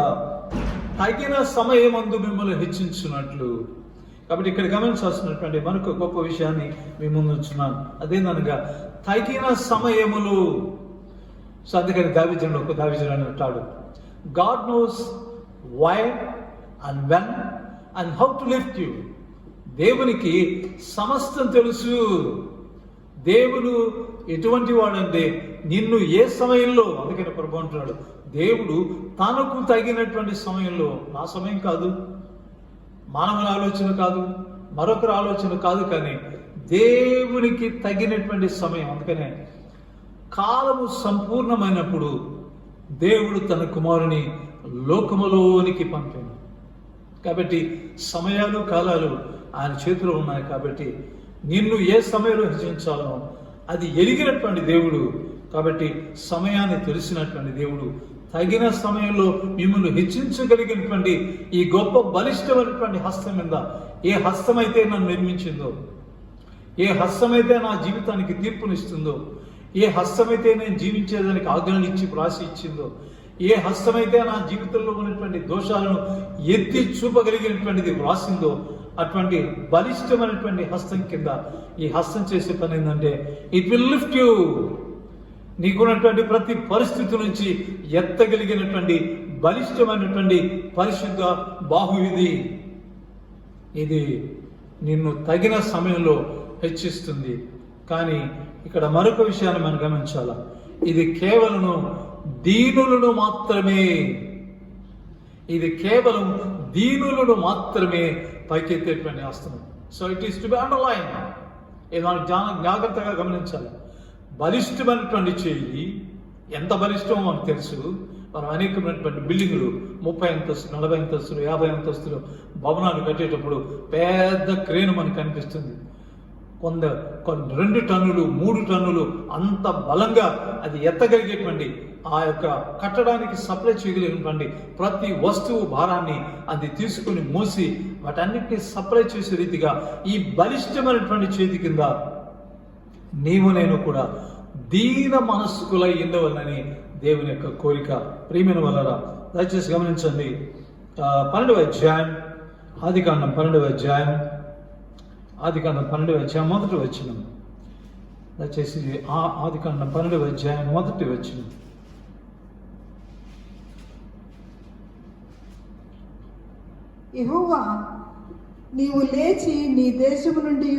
తగిన సమయమందు మిమ్మల్ని హెచ్చించున్నట్లు. కాబట్టి ఇక్కడ గమనించాల్సినటువంటి మరొక గొప్ప విషయాన్ని మీ ముందు ఉంచున్నాను. అదేనగా తగిన సమయములు. సో అందుకని దావీదులో ఒక దావీదులో అంటాడు, God knows why and when and how to lift you. దేవునికి సమస్తం తెలుసు. దేవుడు ఎటువంటి వాడంటే నిన్ను ఏ సమయంలో, అందుకని ప్రభు అంటున్నాడు, దేవుడు తనకు తగినటువంటి సమయంలో, నా సమయం కాదు, మానవుల ఆలోచన కాదు, మరొకరి ఆలోచన కాదు, కానీ దేవునికి తగినటువంటి సమయం. అందుకనే కాలము సంపూర్ణమైనప్పుడు దేవుడు తన కుమారుని లోకములోనికి పంపాడు. కాబట్టి సమయాలు కాలాలు ఆయన చేతిలో ఉన్నాయి. కాబట్టి నిన్ను ఏ సమయంలో హెచ్చించాలో అది ఎరిగినటువంటి దేవుడు. కాబట్టి సమయాన్ని తెలిసినటువంటి దేవుడు తగిన సమయంలో మిమ్మల్ని హెచ్చించగలిగినటువంటి ఈ గొప్ప బలిష్టమైనటువంటి హస్తం మీద, ఏ హస్తమైతే నన్ను నిర్మించిందో, ఏ హస్తమైతే నా జీవితానికి తీర్పునిస్తుందో, ఏ హస్తమైతే నేను జీవించేదానికి ఆజ్ఞలు ఇచ్చి రాసి ఇచ్చిందో, ఏ హస్తమైతే నా జీవితంలో ఉన్నటువంటి దోషాలను ఎత్తి చూపగలిగినటువంటిది వ్రాసిందో, అటువంటి బలిష్టమైనటువంటి హస్తం కింద ఈ హస్తం చేసే పని ఏంటంటే, ఇట్ విల్ లిఫ్ట్ యూ. నీకున్నటువంటి ప్రతి పరిస్థితి నుంచి ఎత్తగలిగినటువంటి బలిష్టమైనటువంటి పరిశుద్ధ బాహు ఇది నిన్ను తగిన సమయంలో హెచ్చిస్తుంది. కానీ ఇక్కడ మరొక విషయాన్ని మనం గమనించాలా, ఇది కేవలం దీనులను మాత్రమే, ఇది కేవలం దీనులను మాత్రమే పైకెత్తేటువంటి హస్తం. So it is to be underline. ఇది మనం జాగ్రత్తగా గమనించాలి. బలిష్టమైనటువంటి చేయి ఎంత బలిష్టమో మనకు తెలుసు. మనం అనేకమైనటువంటి బిల్డింగులు 30 అంతస్తులు, 40 అంతస్తులు, 50 అంతస్తులు భవనాలు కట్టేటప్పుడు పెద్ద క్రేన్ మనకు కనిపిస్తుంది. కొన్ని 2 టన్నులు 3 టన్నులు అంత బలంగా అది ఎత్తగలిగేటువంటి, ఆ యొక్క కట్టడానికి సప్లై చేయగలిగినటువంటి ప్రతి వస్తువు భారాన్ని అది తీసుకుని మోసి వాటన్నిటిని సప్లై చేసే రీతిగా ఈ బలిష్టమైనటువంటి చేతి కింద నీవు నేను కూడా దీన మనస్కులై ఉండవలని దేవుని యొక్క కోరిక. ప్రియమైన వలరా దయచేసి గమనించండి. 12వ అధ్యాయం ఆదికాండం 12వ అధ్యాయం మొదటి వచనం. దయచేసి ఆదికాండం 12వ అధ్యాయం మొదటి వచనం. యెహోవా, నీవు లేచి నీ దేశము నుండి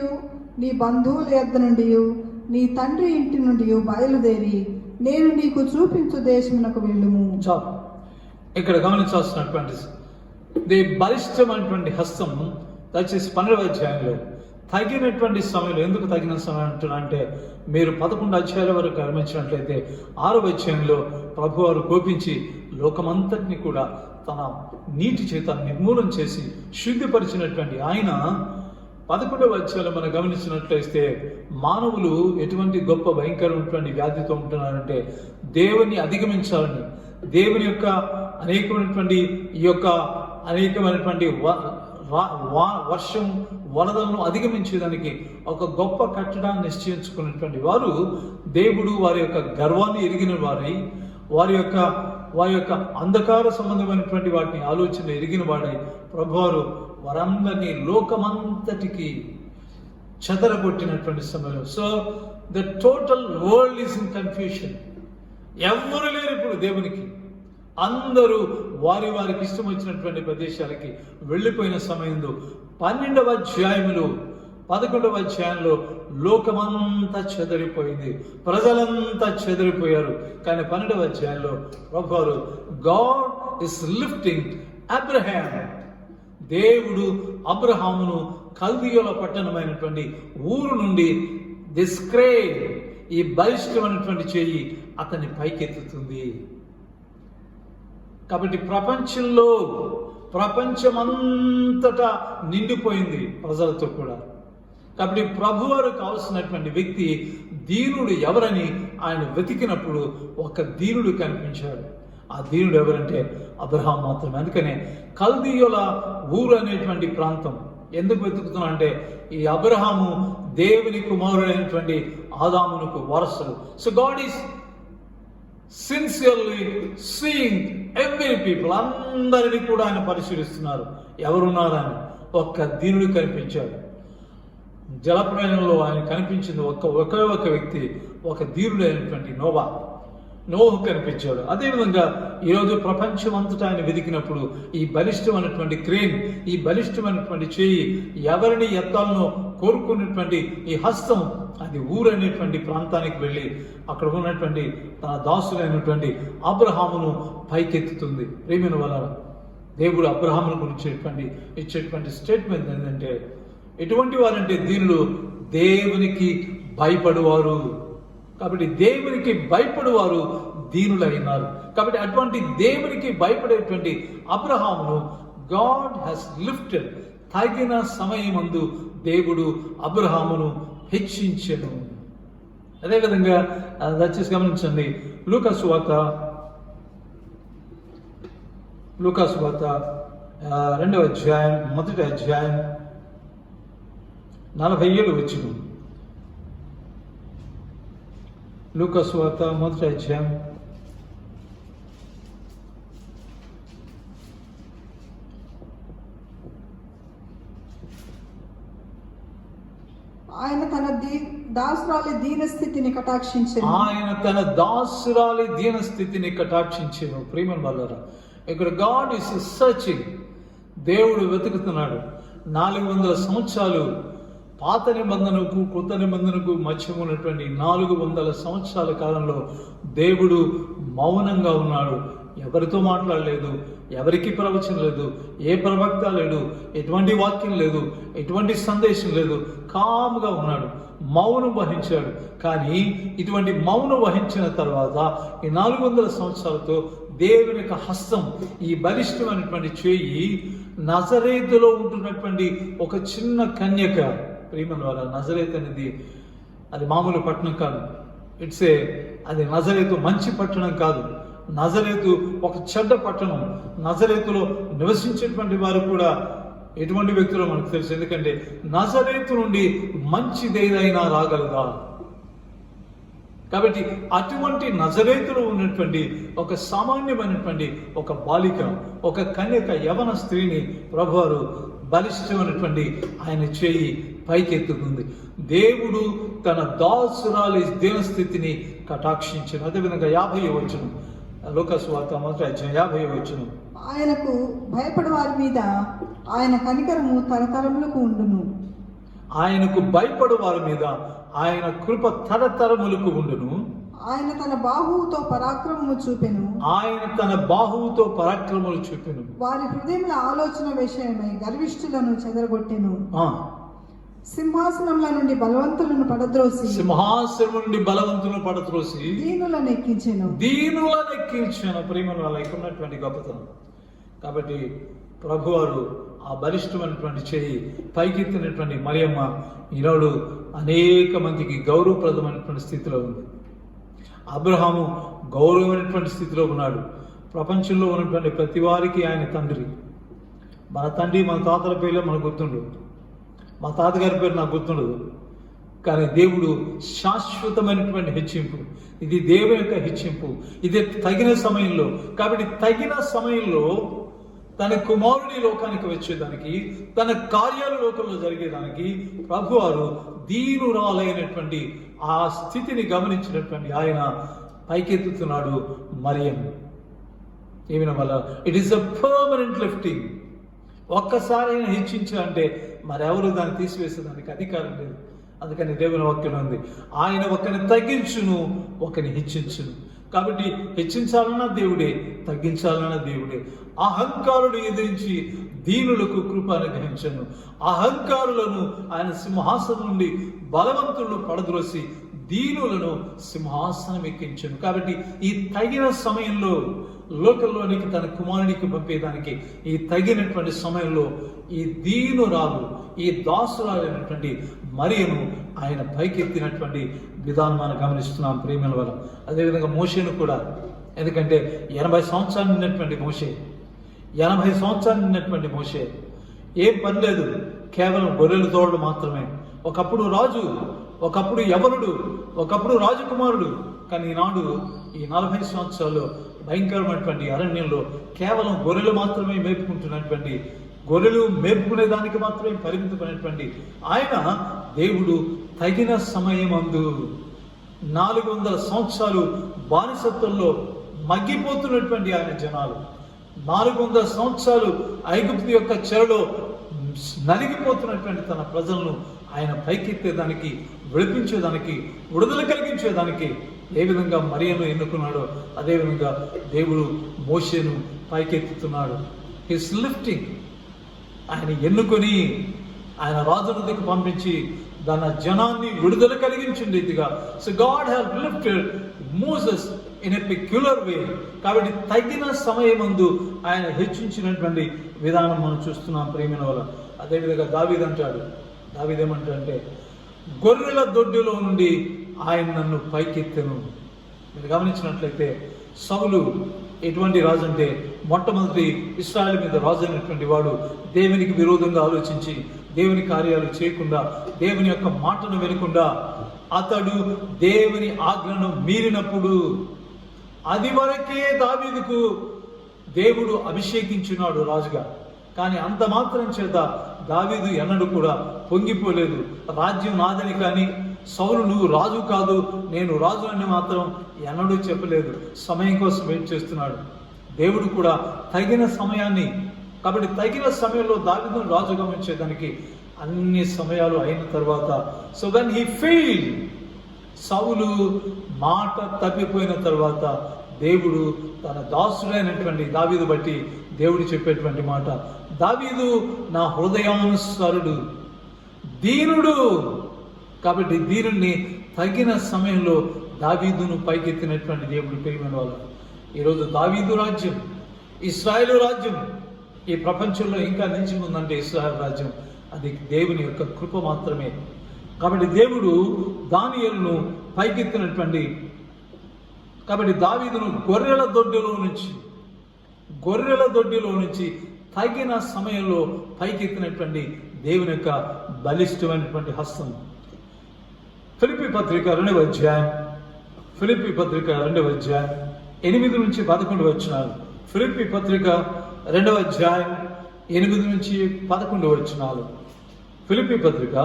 నీ బంధువుల యొద్ద నుండి నీ తండ్రి ఇంటి నుండి బయలుదేరి నేను నీకు చూపించు దేశమునకు వెళ్ళుము. చాలు. ఇక్కడ గమనించాల్సినటువంటి బలిష్టమైనటువంటి హస్తం దయచేసి 12వ అధ్యాయంలో తగినటువంటి సమయంలో, ఎందుకు తగిన సమయం అంటున్నా అంటే, మీరు 11 అధ్యాయాల వరకు గమనించినట్లయితే 6వ అధ్యాయంలో ప్రభువారు కోపించి లోకమంతటిని కూడా తన నీటి చేత నిర్మూలన చేసి శుద్ధిపరిచినటువంటి ఆయన 11వ అధ్యాయంలో మనం గమనించినట్లయితే మానవులు ఎటువంటి గొప్ప భయంకరమైనటువంటి వ్యాధితో ఉంటున్నారంటే, దేవుని అధిగమించాలని, దేవుని యొక్క అనేకమైనటువంటి వర్షం వరదలను అధిగమించేదానికి ఒక గొప్ప కట్టడాన్ని నిశ్చయించుకున్నటువంటి వారు, దేవుడు వారి యొక్క గర్వాన్ని ఎరిగిన వారై, వారి యొక్క అంధకార సంబంధమైనటువంటి వాటిని ఆలోచన ఎరిగిన వాడై ప్రభువారు వారందరినీ లోకమంతటికి చెదరగొట్టినటువంటి సమయంలో, so the total world is in confusion. ఎవరు లేరు ఇప్పుడు దేవునికి. అందరూ వారికి ఇష్టం వచ్చినటువంటి ప్రదేశాలకి వెళ్ళిపోయిన సమయంలో 12వ అధ్యాయంలో 11వ అధ్యాయంలో లోకమంతా చెదరిపోయింది, ప్రజలంతా చెదరిపోయారు. కానీ 12వ అధ్యాయంలో ప్రభువారు గాడ్ ఇస్ లిఫ్టింగ్ అబ్రహాం. దేవుడు అబ్రహామును కల్దీయుల పట్టణమైనటువంటి ఊరు నుండి దిస్క్రేన్, ఈ బలిష్టమైనటువంటి చేయి అతన్ని పైకెత్తుతుంది. కాబట్టి ప్రపంచమంతటా నిండిపోయింది ప్రజలతో కూడా. కాబట్టి ప్రభువారు కావలసినటువంటి వ్యక్తి దీనుడు ఎవరని ఆయన వెతికినప్పుడు ఒక దీనుడు కనిపించాడు. ఆ దీనుడు ఎవరంటే అబ్రహాం మాత్రమే. అందుకనే కల్దీయుల ఊరు అనేటువంటి ప్రాంతం ఎందుకు వెతుకుతున్నా అంటే ఈ అబ్రహాము దేవుని కుమారుడైనటువంటి ఆదామునకు వారసుడు. So God is sincerely seeing every people, అందరినీ కూడా ఆయన పరిశీలిస్తున్నారు. ఎవరున్నారని ఒక్క దీనుడు కనిపించాడు. జలప్రయాణంలో ఆయన కనిపించింది ఒకే ఒక వ్యక్తి, ఒక దీనుడు అయినటువంటి నోహు కనిపించాడు. అదేవిధంగా ఈరోజు ప్రపంచం అంతటా ఆయన వెతికినప్పుడు ఈ బలిష్టమైనటువంటి క్రేన్, ఈ బలిష్టమైనటువంటి చేయి ఎవరిని ఎత్తాలనో కోరుకున్నటువంటి ఈ హస్తం, అది ఊరనేటువంటి ప్రాంతానికి వెళ్ళి అక్కడ ఉన్నటువంటి తన దాసులైనటువంటి అబ్రహామును పైకెత్తుతుంది. ప్రేమైన వల్ల దేవుడు అబ్రహామును గురించి ఇచ్చేటువంటి స్టేట్మెంట్ ఏంటంటే, ఎటువంటి వారంటే దీనులు దేవునికి భయపడువారు. కాబట్టి దేవునికి భయపడువారు దీనులైనారు. కాబట్టి అటువంటి దేవునికి భయపడేటువంటి అబ్రహామును గాడ్ హ్యాస్ లిఫ్టెడ్. తగిన సమయమందు దేవుడు అబ్రహామును హెచ్చించెను. అదేవిధంగా దయచేసి గమనించండి, లూకాసు వార్త 2వ అధ్యాయం 1వ అధ్యాయం 47 వచనం. లూకాసు వార్త 1వ అధ్యాయం 47. ఆయన తన దాసురాలి దీనస్థితిని కటాక్షించెను. ప్రియమైన వాళ్ళారా, ఇక్కడ గాడ్ ఇస్ సర్చింగ్. దేవుడు వెతుకుతున్నాడు. 400 సంవత్సరాలు పాత నిబంధనకు కొత్త నిబంధనకు మధ్య ఉన్నటువంటి 400 సంవత్సరాల కాలంలో దేవుడు మౌనంగా ఉన్నాడు. ఎవరితో మాట్లాడలేదు, ఎవరికి ప్రవచనం లేదు, ఏ ప్రవక్త లేడు, ఎటువంటి వాక్యం లేదు, ఎటువంటి సందేశం లేదు. కామ్గా ఉన్నాడు, మౌనం వహించాడు. కానీ ఇటువంటి మౌనం వహించిన తర్వాత ఈ 400 సంవత్సరాలతో దేవుని యొక్క హస్తం, ఈ బలిష్టమైనటువంటి చేయి నజరేతులో ఉంటున్నటువంటి ఒక చిన్న కన్యక. ప్రియమైన వారు, నజరేత్ అనేది అది మామూలు పట్టణం కాదు. అది నజరేతు మంచి పట్టణం కాదు. నజరేతు ఒక చెడ్డ పట్టణం. నజరేతులో నివసించేటువంటి వారు కూడా ఎటువంటి వ్యక్తులు మనకు తెలుసు. ఎందుకంటే నజరేతు నుండి మంచిదేదైనా రాగలదా? కాబట్టి అటువంటి నజరేతులో ఉన్నటువంటి ఒక సామాన్యమైనటువంటి ఒక బాలిక, ఒక కన్యక, యవన స్త్రీని ప్రభువారు బలిష్టమైనటువంటి ఆయన చేయి పైకెత్తుతుంది. దేవుడు తన దాసురాలి దీనస్థితిని కటాక్షించను. అదేవిధంగా 50వ వచనం, లూకాసు వార్త 1వ అధ్యాయం 50వ వచనం. ఆయనకు భయపడు వారి మీద ఆయన కనికరము తరతరములకు ఉండును. ఆయనకు భయపడు వారి మీద ఆయన కృప తరతరములకు ఉండును. ఆయన తన బాహువుతో పరాక్రమము చూపెను. వారి హృదయముల ఆలోచన విషయమై గర్విష్ఠులను చెదరగొట్టెను. సింహాసనముల నుండి బలవంతులను పడద్రోసి దీనులను ఎక్కించెను. ప్రియమైన వాళ్ళకి ఉన్నటువంటి గొప్పతనం. కాబట్టి ప్రభువారు ఆ బలిష్టమైనటువంటి చేయి పైకెత్తినటువంటి మరియమ్మ ఈనాడు అనేక మందికి గౌరవప్రదమైనటువంటి స్థితిలో ఉంది. అబ్రహాము గౌరవమైనటువంటి స్థితిలో ఉన్నాడు. ప్రపంచంలో ఉన్నటువంటి ప్రతి వారికి ఆయన తండ్రి. మన తండ్రి, మన తాతల పేర్లే మనకు గుర్తుండదు, మా తాతగారి పేరు నాకు గుర్తుండదు. కానీ దేవుడు శాశ్వతమైనటువంటి హెచ్చింపు. ఇది దేవుని యొక్క హెచ్చింపు. ఇది తగిన సమయంలో. కాబట్టి తగిన సమయంలో తన కుమారుడి లోకానికి వచ్చేదానికి, తన కార్యాలు లోకంలో జరిగేదానికి ప్రభువారు దీనురాలైనటువంటి ఆ స్థితిని గమనించినటువంటి ఆయన పైకెత్తుతున్నాడు మరియం. ఏమైనా వల్ల it is a permanent lifting. ఒక్కసారి ఆయన హెచ్చించాలంటే మరెవరు దాన్ని తీసివేసేదానికి అధికారం లేదు. అందుకని దేవుని వాక్యం ఉంది, ఆయన ఒకరిని తగ్గించును, ఒకరిని హెచ్చించును. కాబట్టి హెచ్చించాలన్నా దేవుడే, తగ్గించాలన్నా దేవుడే. అహంకారుడు ఎదిరించి దీనులకు కృప అనుగ్రహించను. అహంకారులను ఆయన సింహాసనం నుండి బలవంతులను పడద్రోసి దీనులను సింహాసనం ఎక్కించను. కాబట్టి ఈ తగిన సమయంలో లోకంలోనికి తన కుమారునికి పంపేదానికి ఈ తగినటువంటి సమయంలో ఈ దీనురాలు, ఈ దాసురాలైనటువంటి మరియను ఆయన పైకెత్తినటువంటి విధానం మనం గమనిస్తున్నాం ప్రేమల వల్ల. అదేవిధంగా మోషేను కూడా, ఎందుకంటే 80 సంవత్సరాలు నిన్నటువంటి మోషే, 80 సంవత్సరాలు నిన్నటువంటి మోషే ఏం పని లేదు, కేవలం గొర్రెలు తోడు మాత్రమే. ఒకప్పుడు రాజు, ఒకప్పుడు యవనుడు, ఒకప్పుడు రాజకుమారుడు. కానీ ఈనాడు ఈ 40 సంవత్సరాల్లో భయంకరమైనటువంటి అరణ్యంలో కేవలం గొర్రెలు మాత్రమే మేపుకుంటున్నటువంటి, గొర్రెలు మేపుకునే దానికి మాత్రమే పరిమితమైనటువంటి ఆయన దేవుడు తగిన సమయమందు 400 సంవత్సరాలు బానిసత్వంలో మగ్గిపోతున్నటువంటి ఆయన జనాలు, 400 సంవత్సరాలు ఐగుప్తు యొక్క చెరలో నలిగిపోతున్నటువంటి తన ప్రజలను ఆయన పైకెత్తేదానికి, విడిపించేదానికి, విడుదల కలిగించేదానికి ఏ విధంగా మరియను ఎన్నుకున్నాడో అదేవిధంగా దేవుడు మోషేను పైకెత్తుతున్నాడు. హిస్ లిఫ్టింగ్, ఆయన ఎన్నుకొని ఆయన రాజును దిక్కు పంపించి తన జనాన్ని విడుదల కలిగించిన రీతిగా. So God have lifted Moses in a peculiar way. కాబట్టి తగిన సమయమందు ఆయన హెచ్చించినటువంటి విధానం మనం చూస్తున్నాం ప్రేమిన వల్ల. అదేవిధంగా దావీదు అంటాడు, దావీదు ఏమంటాడంటే, గొర్రెల దొడ్డిలో నుండి ఆయన నన్ను పైకెత్తెను. మీరు గమనించినట్లయితే సౌలు ఎటువంటి రాజు అంటే, మొట్టమొదటి ఇశ్రాయేలు మీద రాజు అయినటువంటి వాడు దేవునికి విరోధంగా ఆలోచించి దేవుని కార్యాలు చేయకుండా, దేవుని యొక్క మాటను వినకుండా అతడు దేవుని ఆజ్ఞను మీరినప్పుడు అది వరకే దావీదుకు దేవుడు అభిషేకించున్నాడు రాజుగా. కానీ అంత మాత్రం చేత దావీదు ఎన్నడూ కూడా పొంగిపోలేదు. రాజ్యం నాదని కానీ, సౌలు నువ్వు రాజు కాదు నేను రాజు అని మాత్రం ఎన్నడూ చెప్పలేదు. సమయం కోసం వెయిట్ చేస్తున్నాడు దేవుడు కూడా తగిన సమయాన్ని. కాబట్టి తగిన సమయంలో దావీదును రాజుగా ఉంచేదానికి అన్ని సమయాలు అయిన తర్వాత, సో వెన్ హీ ఫెయిల్డ్, సౌలు మాట తప్పిపోయిన తర్వాత దేవుడు తన దాసుడైనటువంటి దావీదు బట్టి దేవుడు చెప్పేటువంటి మాట, దావీదు నా హృదయానుసారుడు, దీనుడు. కాబట్టి దీనుడిని తగిన సమయంలో దావీదును పైకెత్తినటువంటి దేవుడు ప్రియమైన వాళ్ళు. ఈరోజు దావీదు రాజ్యం, ఇశ్రాయేలు రాజ్యం ఈ ప్రపంచంలో ఇంకా నిలిచి ఉందంటే ఇశ్రాయేలు రాజ్యం అది దేవుని యొక్క కృప మాత్రమే. కాబట్టి దేవుడు దానియేలును పైకెత్తినటువంటి, కాబట్టి దావీదును గొర్రెల దొడ్డిలో నుంచి తగిన సమయంలో పైకెత్తినటువంటి దేవుని యొక్క బలిష్టమైనటువంటి హస్తం. ఫిలిప్పీ పత్రిక 2వ అధ్యాయం 8 నుంచి 11 వచనాలు. ఫిలిప్పీ పత్రిక 2వ అధ్యాయం 8 నుంచి 11 వచనాలు. ఫిలిప్పీ పత్రిక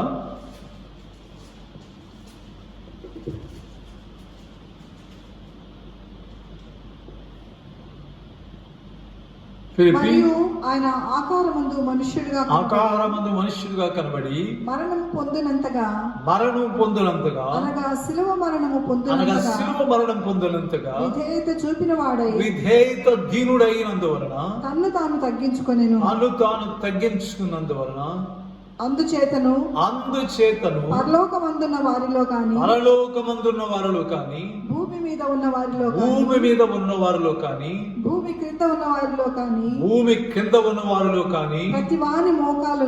మరియు ఆయన ఆకారమందు మనుష్యుడిగా కనబడి మరణం పొందినంతగా అనగా శిలువ మరణం పొందినంతగా విధేయత చూపిన వాడై, విధేయత దీనుడైనందువలన తన్ను తాను తగ్గించుకున్నందువలన అందుచేతను పరలోకమందున్న వారిలో కాని భూమి మీద ఉన్న వారిలో కాని భూమి క్రింద ఉన్న వారిలో కాని ప్రతివాని మోకాలు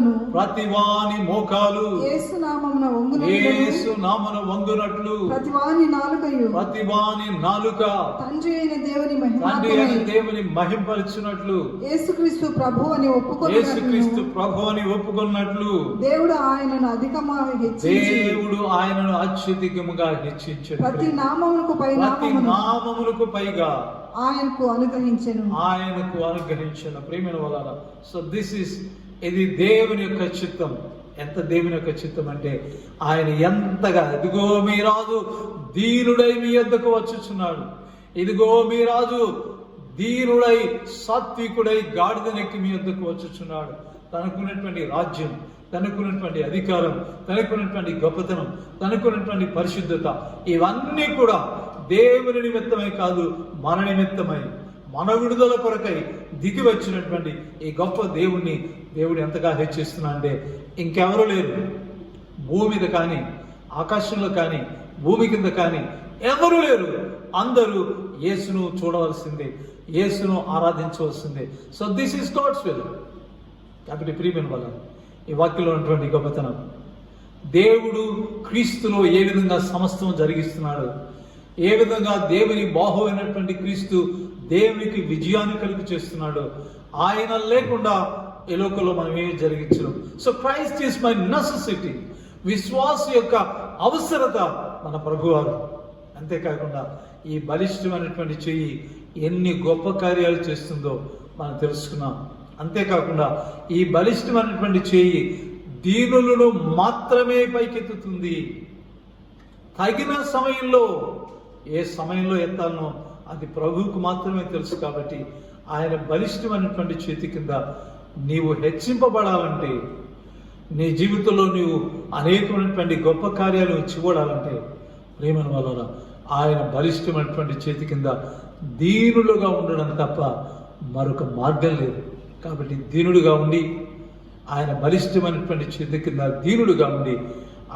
యేసు నామమున వంగునట్లు ప్రతివాని నాలుక తండ్రి అయిన దేవుని మహింపరచునట్లు యేసుక్రీస్తు ప్రభు అని ఒప్పుకొన్నట్లు దేవుడు ఆయనను అత్యధికముగా హెచ్చించెను. ప్రతి నామమునకు పైగా ఆయనకు అనుగ్రహించెను. ప్రియమైన వాళ్ళారా, సో దిస్ ఇస్, ఇది దేవుని యొక్క చిత్తం. ఎంత దేవుని యొక్క చిత్తం అంటే ఆయన ఎంతగా, ఇదిగో మీ రాజు దీనుడై మీ యొద్దకు వచ్చుచున్నాడు, ఇదిగో మీ రాజు దీనుడై సాత్వికుడై గాడిదనెక్కి మీ యొద్దకు వచ్చుచున్నాడు. తనకున్నటువంటి రాజ్యం, తనకున్నటువంటి అధికారం, తనకున్నటువంటి గొప్పతనం, తనకున్నటువంటి పరిశుద్ధత, ఇవన్నీ కూడా దేవుని నిమిత్తమై కాదు, మన నిమిత్తమై, మన విడుదల కొరకై దిగి వచ్చినటువంటి ఈ గొప్ప దేవుణ్ణి దేవుడు ఎంతగా హెచ్చిస్తున్నా అంటే ఇంకెవరూ లేరు. భూమి మీద కానీ, ఆకాశంలో కానీ, భూమి కింద కానీ ఎవరు లేరు. అందరూ యేసును చూడవలసిందే, యేసును ఆరాధించవలసిందే. So this is God's will. కాబట్టి ప్రియమైన వల్ల ఈ వాక్యంలో ఉన్నటువంటి గొప్పతనం, దేవుడు క్రీస్తులో ఏ విధంగా సమస్తం జరిగిస్తున్నాడు, ఏ విధంగా దేవుని బాహు అయినటువంటి క్రీస్తు దేవునికి విజయాన్ని కలుగు చేస్తున్నాడు. ఆయన లేకుండా ఈ లోకంలో మనం ఏమి జరిగించడం. So Christ is my necessity. విశ్వాస యొక్క అవసరత మన ప్రభువారు. అంతేకాకుండా ఈ బలిష్టమైనటువంటి చెయ్యి ఎన్ని గొప్ప కార్యాలు చేస్తుందో మనం తెలుసుకున్నాం. అంతేకాకుండా ఈ బలిష్టమైనటువంటి చెయ్యి దీనులను మాత్రమే పైకెత్తుతుంది. తగిన సమయంలో, ఏ సమయంలో ఎత్తాలనో అది ప్రభువుకు మాత్రమే తెలుసు. కాబట్టి ఆయన బలిష్టమైనటువంటి చేతి కింద నీవు హెచ్చింపబడాలంటే, నీ జీవితంలో నీవు అనేకమైనటువంటి గొప్ప కార్యాలు చూడాలంటే ప్రేమను వలన ఆయన బలిష్టమైనటువంటి చేతి కింద దీనులుగా ఉండడం తప్ప మరొక మార్గం లేదు. కాబట్టి దీనుడుగా ఉండి, ఆయన బలిష్టమైనటువంటి చేతి కింద దీనుడుగా ఉండి,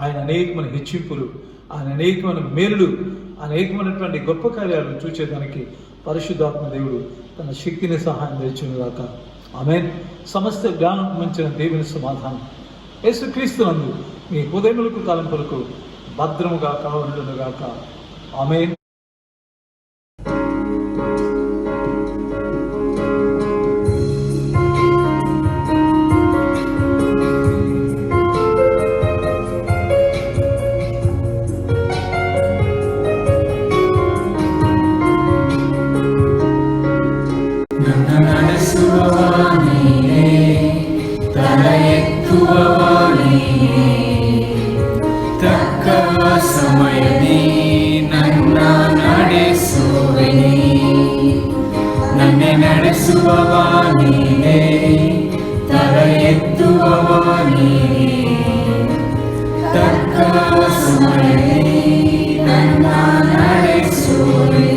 ఆయన అనేకమైన హెచ్చింపులు, ఆయన అనేకమైన మేలులు, అనేకమైనటువంటి గొప్ప కార్యాలను చూచేదానికి పరిశుద్ధాత్మ దేవుడు తన శక్తిని సహాయం తెచ్చునుగాక. ఆమేన్. సమస్త జ్ఞానం మించిన దేవుని సమాధానం యేసుక్రీస్తునందు మీ హృదయములకు తలంపులకు భద్రముగా కావలుగాక. ఆమేన్. ಸಮಯದಿ ನನ್ನ ನಡೆಸುವೆನಿ, ನನ್ನೆ ನಡೆಸುವವ ನೀನೇ, ತಲೆ ಎತ್ತುವವ ನೀನೇ. ತಕ್ಕ ಸಮಯದಿ ನನ್ನ ನಡೆಸುವೆನಿ,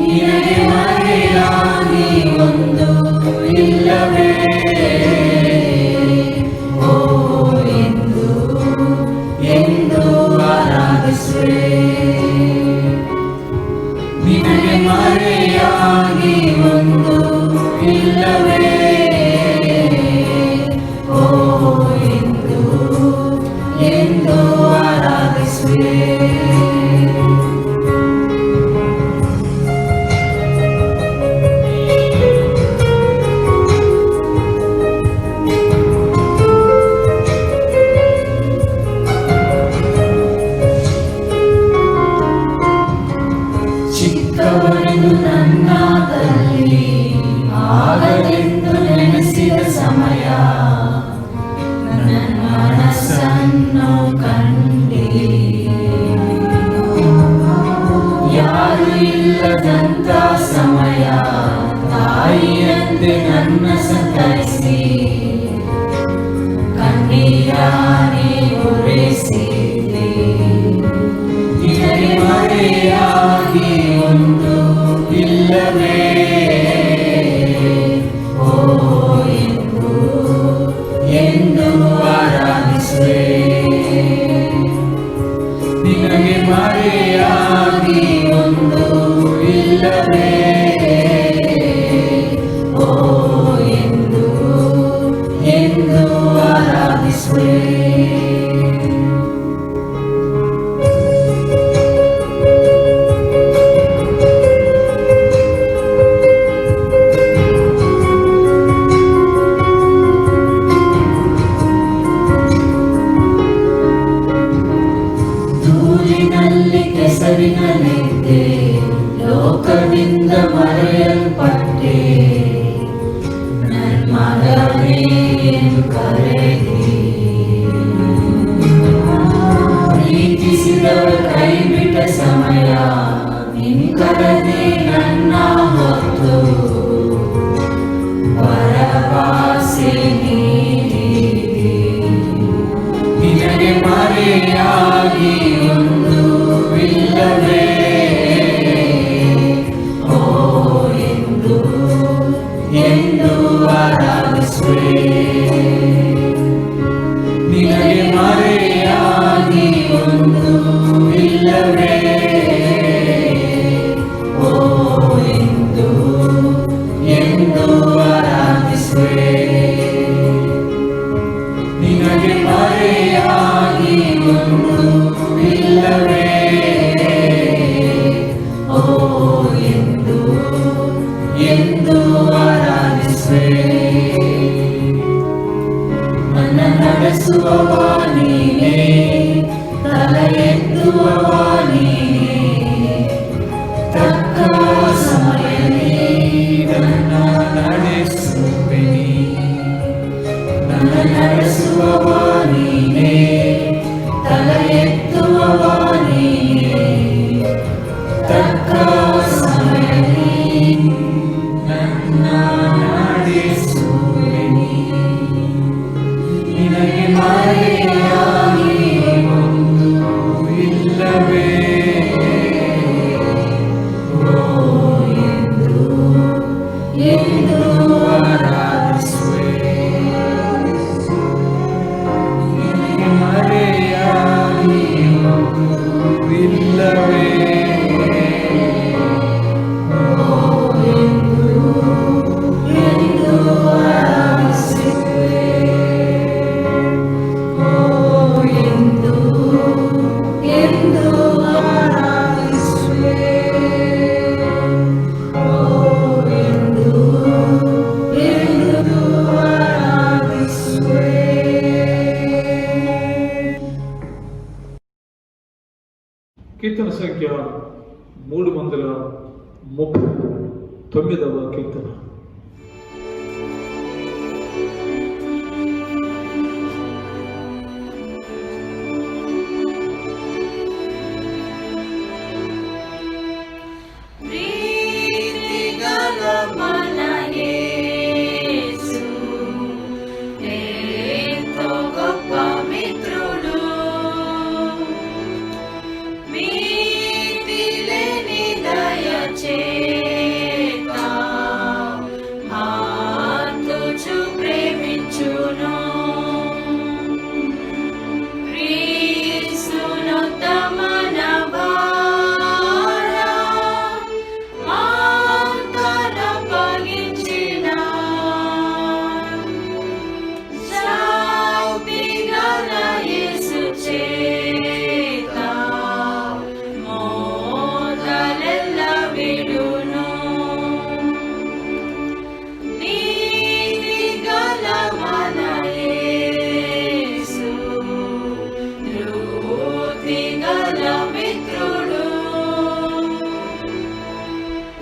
ನಿನಗೆ ಮರೆಯಾಗಿ ಒಂದು ಇಲ್ಲವೇ ನಿನಗೆ ಮರೆಯಾಗಿ ಒಂದು ಇಲ್ಲವೇ ಓ ಎಂದು ಆರಾಧಿಸುವೆ. ನನ್ನ ತಲ್ಲಿ ಆಗಲೆಂದು ನೆನೆಸಿದ ಸಮಯ ನನ್ನ ಮನಸ್ಸನ್ನು ಕಂಡಿ, ಯಾರು ಇಲ್ಲದಂತ ಸಮಯ ತಾಯಿಯಂತೆ ನನ್ನ ಸಂತೈಸಿ ಕಣ್ಣೀರಾನೆ ಉರಿಸಿದೆ. ನಿನಗೆ ಮರೆಯಾಗಿ ಒಂದು ಇಲ್ಲವೇ ಓ ಎಂದು ಆರಾಧಿಸುವೆ. ನಿನಗೆ ಮರೆಯಾಗಿ ಒಂದು ಇಲ್ಲವೇ ಓ ಎಂದು ಆರಾಧಿಸುವೆ. ಕೆಸರಿನಲ್ಲಿದ್ದೆ, ಲೋಕದಿಂದ ಮರೆಯಲ್ಪಟ್ಟೆ, ನನ್ನ ಮಗನೇ ಎಂದು ಕರೆದಿ. ಪ್ರೀತಿಸಿದವರು ಕೈ ಬಿಟ್ಟ ಸಮಯ ನಿನ್ ಕರೆದೆ ನನ್ನ ಹೊತ್ತು ಭರವಸೆ ನೀಡಿದೆ. ನಿನಗೆ ಮರೆಯಾಗಿ ಒಂದು ಇಲ್ಲವೇ ನಿನಗೆ ಮರೆಯಾಗಿ ಒಂದು ಇಲ್ಲವೇ? ಓ ಎಂದು ಎಂದು ಆರಾಧಿಸುವೆ. ನಿನಗೆ ಮರೆಯಾಗಿ ಒಂದು ಇಲ್ಲವೇ? ಓ ಎಂದು ಎಂದು ಆರಾಧಿಸುವೆ. ನನ್ನ ನಡೆಸುವವ ನೀನೇ, ತಲೆ ಎತ್ತುವವ ನೀನೇ, ತಕ್ಕ ಸಮಯದಲ್ಲಿ ನನ್ನ ನಡೆಸುವೆ ನೀ. ನನ್ನ ನಡೆಸುವವ ನೀನೇ, ತಲೆ ಎತ್ತುವವ ನೀನೇ, ತಕ್ಕ ಸಮಯದಲ್ಲಿ ನನ್ನ ನಡೆಸುವೆ ನೀ. ನಿನಗೆ ಮರೆಯಾಗಿ ಒಂದು ಇಲ್ಲವೇ? ಓ ಎಂದು ಎಂದು ಆರಾಧಿಸುವೆ. ನಿನಗೆ ಮರೆಯಾಗಿ ಒಂದು ಇಲ್ಲವೇ? ಓ ಎಂದು ಎಂದು ಆರಾಧಿಸುವೆ. ಓ ಎಂದು ಎಂದು ಆರಾಧಿಸುವೆ. ಓ ಎಂದು ಎಂದು ಆರಾಧಿಸುವೆ. కీర్తన సంఖ్య 339వ కీర్తన. ప్రీతిగల మన యేసు ఎంతో గొప్ప మిత్రుడు. మితిలేని దయ చేత హత్తుచు ప్రేమించును. క్రీస్తునొద్ద మన భార అంతరపగించిన శాంతిగల యేసు చేత మోదలెల్ల విడును. నీతిగల మన యేసు నీతిగల మిత్రుడు.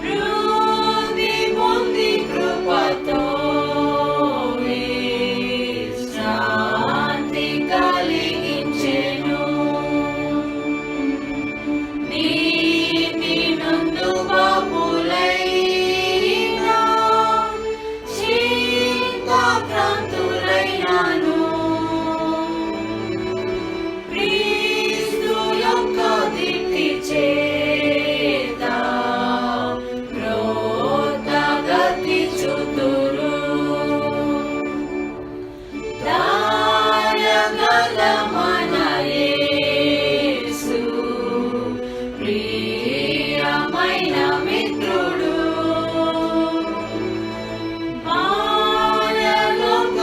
వృద్ధి పొంది కృపతో విశ్రాంతి కలిగించెను. నీతి నందు బాపులైన చింతాక్రాంతులైనాను. క్రీస్తు యొక్క దీప్తి చేత క్రోధగతి చుతురు. దయగల మన యేసు ప్రియమైన మిత్రుడు. మాయలోక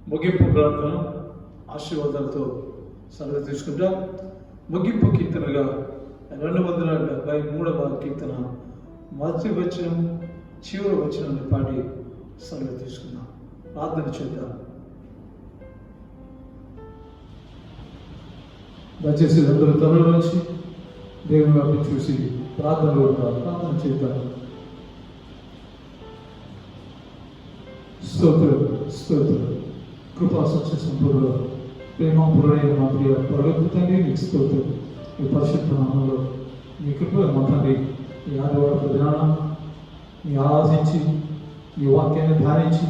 ముగింపు ప్రార్థన ఆశీర్వాదాలతో సెలవు తీసుకుంటాం. ముగింపు కీర్తనగా 273వ కీర్తన మొదటి వచనం చివరి వచనాన్ని పాడి సెలవు తీసుకుందాం. ప్రార్థన చేద్దాం. దయచేసి అందరూ తలలో నుంచి దేవుని వైపు చూసి ప్రార్థనలో ప్రార్థన చేద్దాం. స్తోత్రం స్తోత్రం. కృపా సత్య సంపూర్ణ ప్రేమపూర్ణమైన మా ప్రియ పరలోకపు తండ్రి, నీకు స్తోత్రం. ఈ పరిశుద్ధ నామంలో నీ కృప మా తండ్రి ఈ ఆదివారపు దినాన నీ ఆరాధించి నీ వాక్యాన్ని ధ్యానించి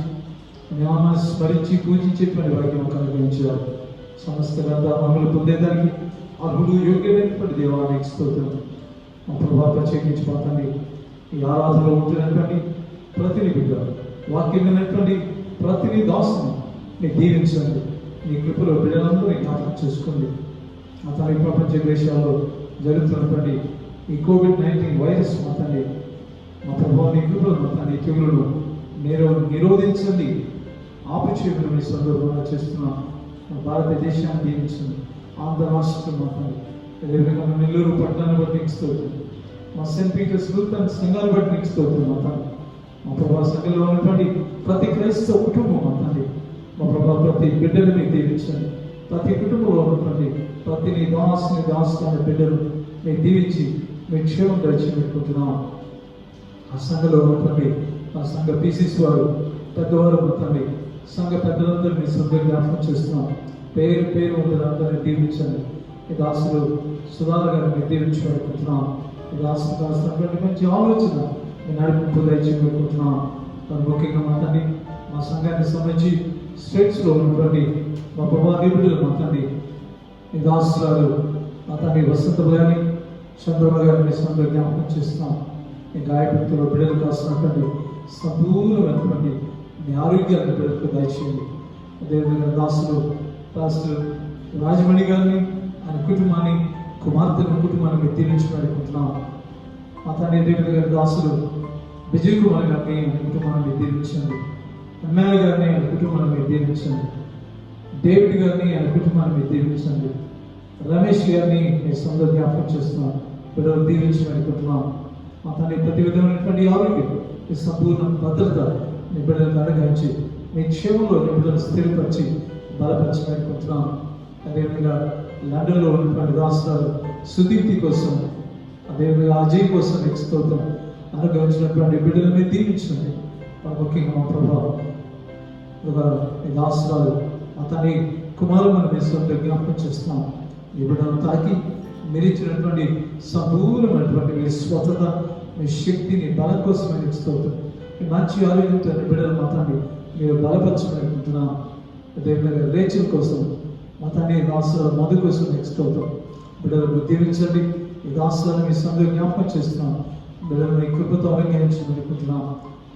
నీ నామాన్ని స్మరించి పూజించే పని వాక్యం అనుగ్రహించారు. సమస్త గ్రంథాలు పొందేదానికి అర్హుడు యోగ్యమైనటువంటి దేవానికి స్తోత్రం. మా ప్రభావ ప్రత్యేకించి మా తండ్రి ఈ ఆరాధనలో ఉంటున్నటువంటి ప్రతిని బిడ్డ వాక్యం విన్నటువంటి ప్రతిని దాసుని నీ దీవించండి. నీ కృపలో బిడ్డలందరూ జ్ఞాపకం చేసుకోండి. మా తండ్రి ప్రపంచ దేశాల్లో జరుగుతున్నటువంటి ఈ COVID-19 వైరస్ మా తండ్రి మా ప్రభావ నీ కృపలో మా తండ్రి తెగులను నిరోధించండి. ఆపచేయమని మీ సందర్భంగా చేస్తున్న మా భారతదేశాన్ని దీవించండి. ఆంధ్ర రాష్ట్రం మా తండ్రి అదేవిధంగా నెల్లూరు పట్టణాన్ని బట్టి నీకు స్తోత్రం. మా సెయింట్ పీటర్స్ లూథరన్ సంఘాన్ని బట్టి నీకు స్తోత్రం. మా తండ్రి మా ప్రభావ సంఘంలో ఉన్నటువంటి ప్రతి క్రైస్తవ కుటుంబం మా తండ్రి మా ప్రభావ ప్రతి బిడ్డలు మీకు దీవించండి. ప్రతి కుటుంబంలో ఉన్నటువంటి ప్రతి నీ దాసుని బిడ్డలు మీకు దీవించి మీ క్షేమం దర్శనం పెట్టుకుంటున్నాం. ఆ సంఘంలో ఉన్నటువంటి ఆ సంఘ పీసీసీ వారు పెద్దవారు తండ్రి సంఘ పెద్దలందరూ మీ సంఘ జ్ఞాపకం చేస్తున్నాం. పేరు పేరు అందరినీ దీవించండి. ఈ దాసులు సుధార్ గారిని మీరు దీవించుకుంటున్నాం. ఈ దాసులు కాస్తున్నటువంటి మంచి ఆలోచన మీ నడిపింపు దయచేయకుంటున్నాం. ముఖ్యంగా మా తండ్రి మా సంఘానికి సంబంధించి స్టేట్స్లో ఉన్నటువంటి మా ప్రభావి బిడ్డలు మా తండ్రి ఈ దాసురాలు మా తండ్రి వసంత గారిని చంద్రబాబు గారిని సంఘ జ్ఞాపకం చేస్తున్నాం. ఈ గాయపడుతున్న బిడ్డలు కాస్తున్నటువంటి సంపూర్ణమైనటువంటి మీ ఆరోగ్యాన్ని బిడ్డలకు దయచేయండి. అదేవిధంగా దాసులు పాస్టర్ రాజమణి గారిని ఆయన కుటుంబాన్ని కుమార్తెల కుటుంబాన్ని మీరు దీవించుకుంటున్నాం. మా తండ్రి అదేవిధంగా దాసులు విజయ్ కుమార్ గారిని ఆయన కుటుంబాన్ని మీరు దీవించండి. ఎమ్మెల్యే గారిని ఆయన కుటుంబాన్ని మీరు దీవించండి. డేవిడ్ గారిని ఆయన కుటుంబాన్ని మీరు దీవించండి. రమేష్ గారిని మీరు సొంత జ్ఞాపకం చేస్తున్నాం. బిడ్డలు దీవించమనుకుంటున్నాం. మా తండ్రి ప్రతి విధమైనటువంటి ఆరోగ్యం మీ సంపూర్ణ భద్రత మీ బిడ్డలను అనుగ్రహించి మీ క్షేమంలో మీ బిడ్డలను స్థిరపరిచి బలపరచమనుకుంటున్నాం. అదేవిధంగా లండన్లో ఉన్నటువంటి రాష్ట్రాలు సుదీప్తి కోసం అదేవిధంగా అజయ్ కోసం మీకు స్తోత్రం. అనుగ్రహించినటువంటి బిడ్డలు మీరు దీవించండి. ముఖ్యంగా మా ప్రభావం ఈ రాష్ట్రాలు అతని కుమారులను మీ సొంత జ్ఞాపకం చేస్తున్నాం. ఈ బిడ్డలను తాకి మీరు ఇచ్చినటువంటి సంపూర్ణమైనటువంటి మీ స్వతత మీ శక్తిని బలం కోసం మీకు స్తోత్రం. మీ మంచి ఆరోగ్యంతో బిడ్డలు మాత్రాన్ని మీరు బలపరచమనుకుంటున్నాం. అదేవిధంగా రేచల్ కోసం మా తండ్రి రాష్ట్రాల మధు కోసం మీకు స్తోత్రం. బిడ్డలను దీవించండి. ఈ రాష్ట్రాలను మీ సొంత జ్ఞాపకం చేస్తున్నాం. బిడ్డలను మీ కృపతో అనుగ్రహించమనుకుంటున్నాం.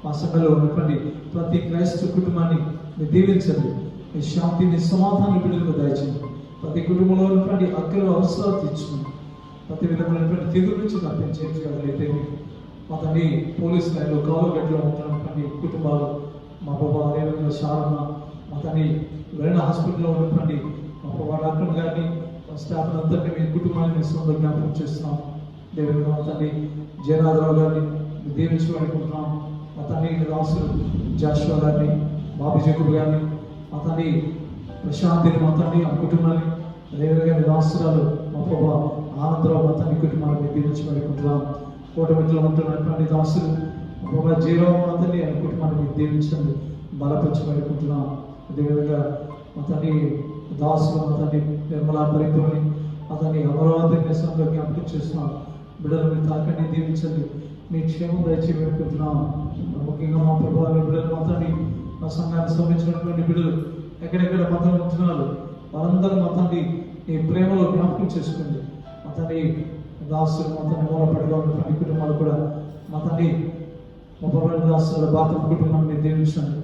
మా సంఘంలో ఉన్నటువంటి ప్రతి క్రైస్తవ కుటుంబాన్ని మీరు దీవించండి. మీ శాంతిని సమాధానం బిడ్డలకు దయచేయండి. ప్రతి కుటుంబంలో ఉన్నటువంటి అక్కలు అవసరాలు తీర్చుకోండి. ప్రతి విధమైనటువంటి తెగుల నుంచి తప్పించేయగలిగితే మా తండ్రి పోలీస్ లైన్లో కాలుగడ్డలో ఉంటున్నటువంటి కుటుంబాలు మా బాబా అదేవిధంగా శారమ్మ మా తండ్రి వెళ్లిన హాస్పిటల్లో ఉన్నటువంటి మా బాబా డాక్టర్ గారిని స్టాఫ్ అందరినీ మీ కుటుంబాన్ని మీ సొంత జ్ఞాపకం చేస్తున్నాం. అదేవిధంగా మా తండ్రి జయనాథరావు గారిని దీవించుకోవాలనుకుంటున్నాం. మా తండ్రి రాసులు జాషువా గారిని బాబు జేకుబ్ గారిని మా తండ్రి ప్రశాంతిని మా తండ్రి ఆ కుటుంబాన్ని అదేవిధంగా రాష్ట్రాలు మా ప్రభా ఆనందరావు మా తండ్రి కుటుంబాన్ని దీవించుకోవాలనుకుంటున్నాం. కోటమిట్లో ఉంటున్నటువంటి దాసులు మా ప్రభా జీరావు మా తండ్రి ఆ కుటుంబాన్ని దీవించండి బలపరచబడుకుంటున్నాం. అదేవిధంగా మా తండ్రి దాసులు మా తండ్రి నిర్మలా పరిపూర్ణి మా తండ్రి అమరావతి సంఘ జ్ఞాపకం చేస్తున్నాం. బిడ్డలు మీరు తాకండి దీవించండి. మీ క్షేమం దయచేసి పెట్టుకుంటున్నాం. ముఖ్యంగా మా ప్రభావం బిడ్డలు మా తండ్రి మా సంఘానికి సంబంధించినటువంటి బిడ్డలు ఎక్కడెక్కడ మతం ఉంటున్నారు వారందరూ మా తండ్రి ఈ ప్రేమలో జ్ఞాపకం చేసుకోండి. మా తండ్రి దాసులు మా తండ్రి మూలపడిగా ఉన్నటువంటి కుటుంబాలు కూడా మా తండ్రి మా ప్రభావ దాసుల బాధ్యత కుటుంబాన్ని దీవించండి.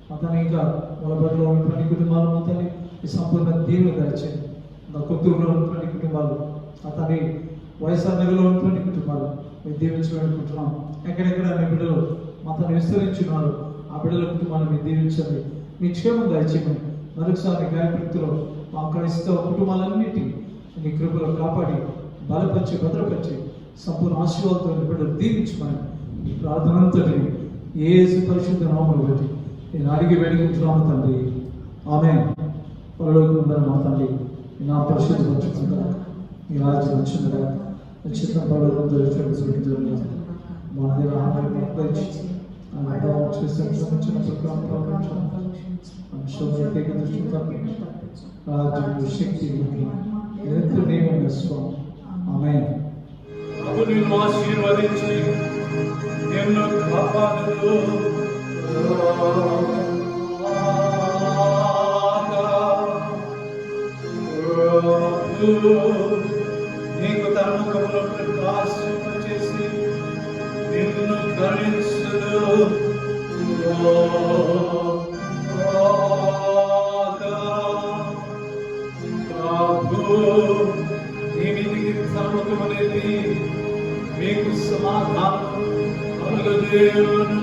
మా తండ్రి ఇంకా మూలపడిలో ఉన్నటువంటి కుటుంబాలు మా తండ్రి ఈ సంపూర్ణ దీవులు దయచేయండి. మా కొత్తూరులో ఉన్నటువంటి కుటుంబాలు మా తండ్రి వైఎస్ఆర్ నగర్లో ఉన్నటువంటి కుటుంబాలు మీరు దీవించబడుకుంటున్నాం. ఎక్కడెక్కడ మీ బిడ్డలు మా తండ్రి విస్తరించున్నారు ఆ బిడ్డల కుటుంబాన్ని మీరు దీవించండి. మీ క్షేమం దయచేయమని మరొకసారి గాయపృతిలో మా క్రైస్తవ కుటుంబాలన్నిటి నీ కృపలో కాపాడి బలపరిచి భద్రపరిచి సంపూర్ణ ఆశీర్వాదంతో బిడ్డలు దీవించమని ఈ ప్రార్థనంతటిని యేసు పరిశుద్ధ నామములో బట్టి నేను అడిగి వేడుకుంటున్నాను తండ్రి. ఆమేన్. పరలోకమున్న మా తండ్రి, నా పరిశుద్ధ పరచుకుంటా ఈ రాజ్యం వచ్చిందా చిన్న పరలోకంతో మా దగ్గర ఆహారం చేసిన రాజ్యం శక్తి నిరంతరం నీవే స్వామి. ఆమేన్. ప్రభు నిన్ను ఆశీర్వదించి నిన్ను కాపాడుతూ నీకు తన ముఖములో ప్రకాశింపచేసి నిన్ను కరుణించును. సర్వకమనేది మీకు సమాధానం కలుగజేయును.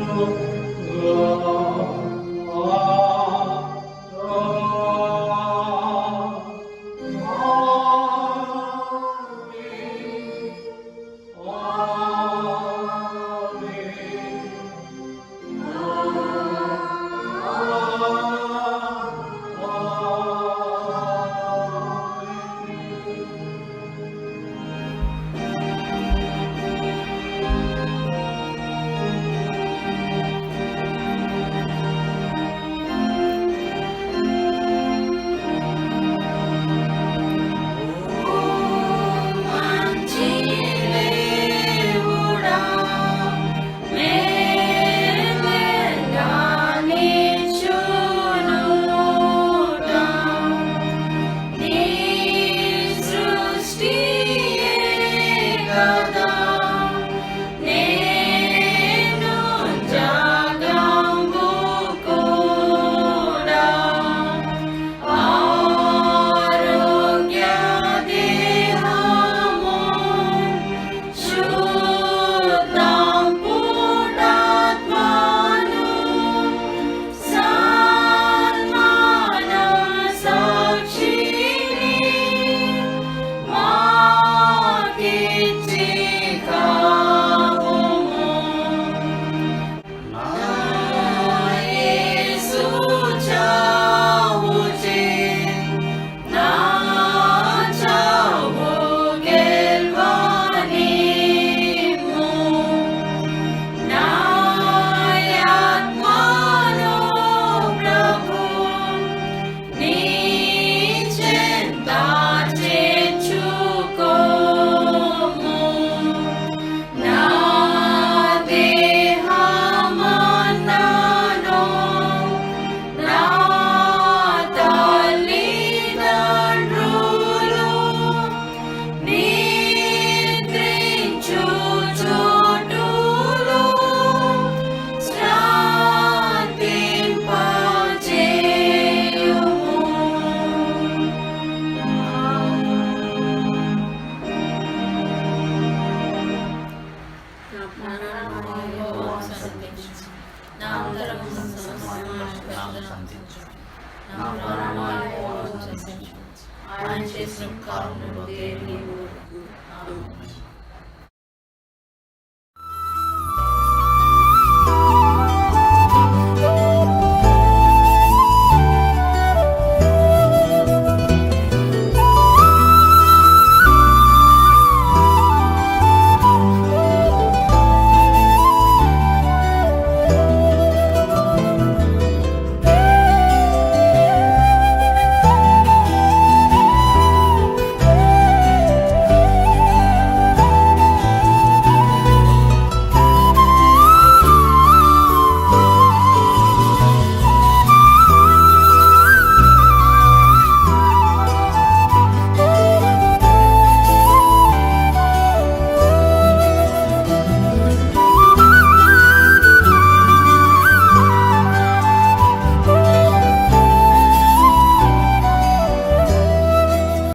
ఆయన చేసిన కారణంలో దేవుని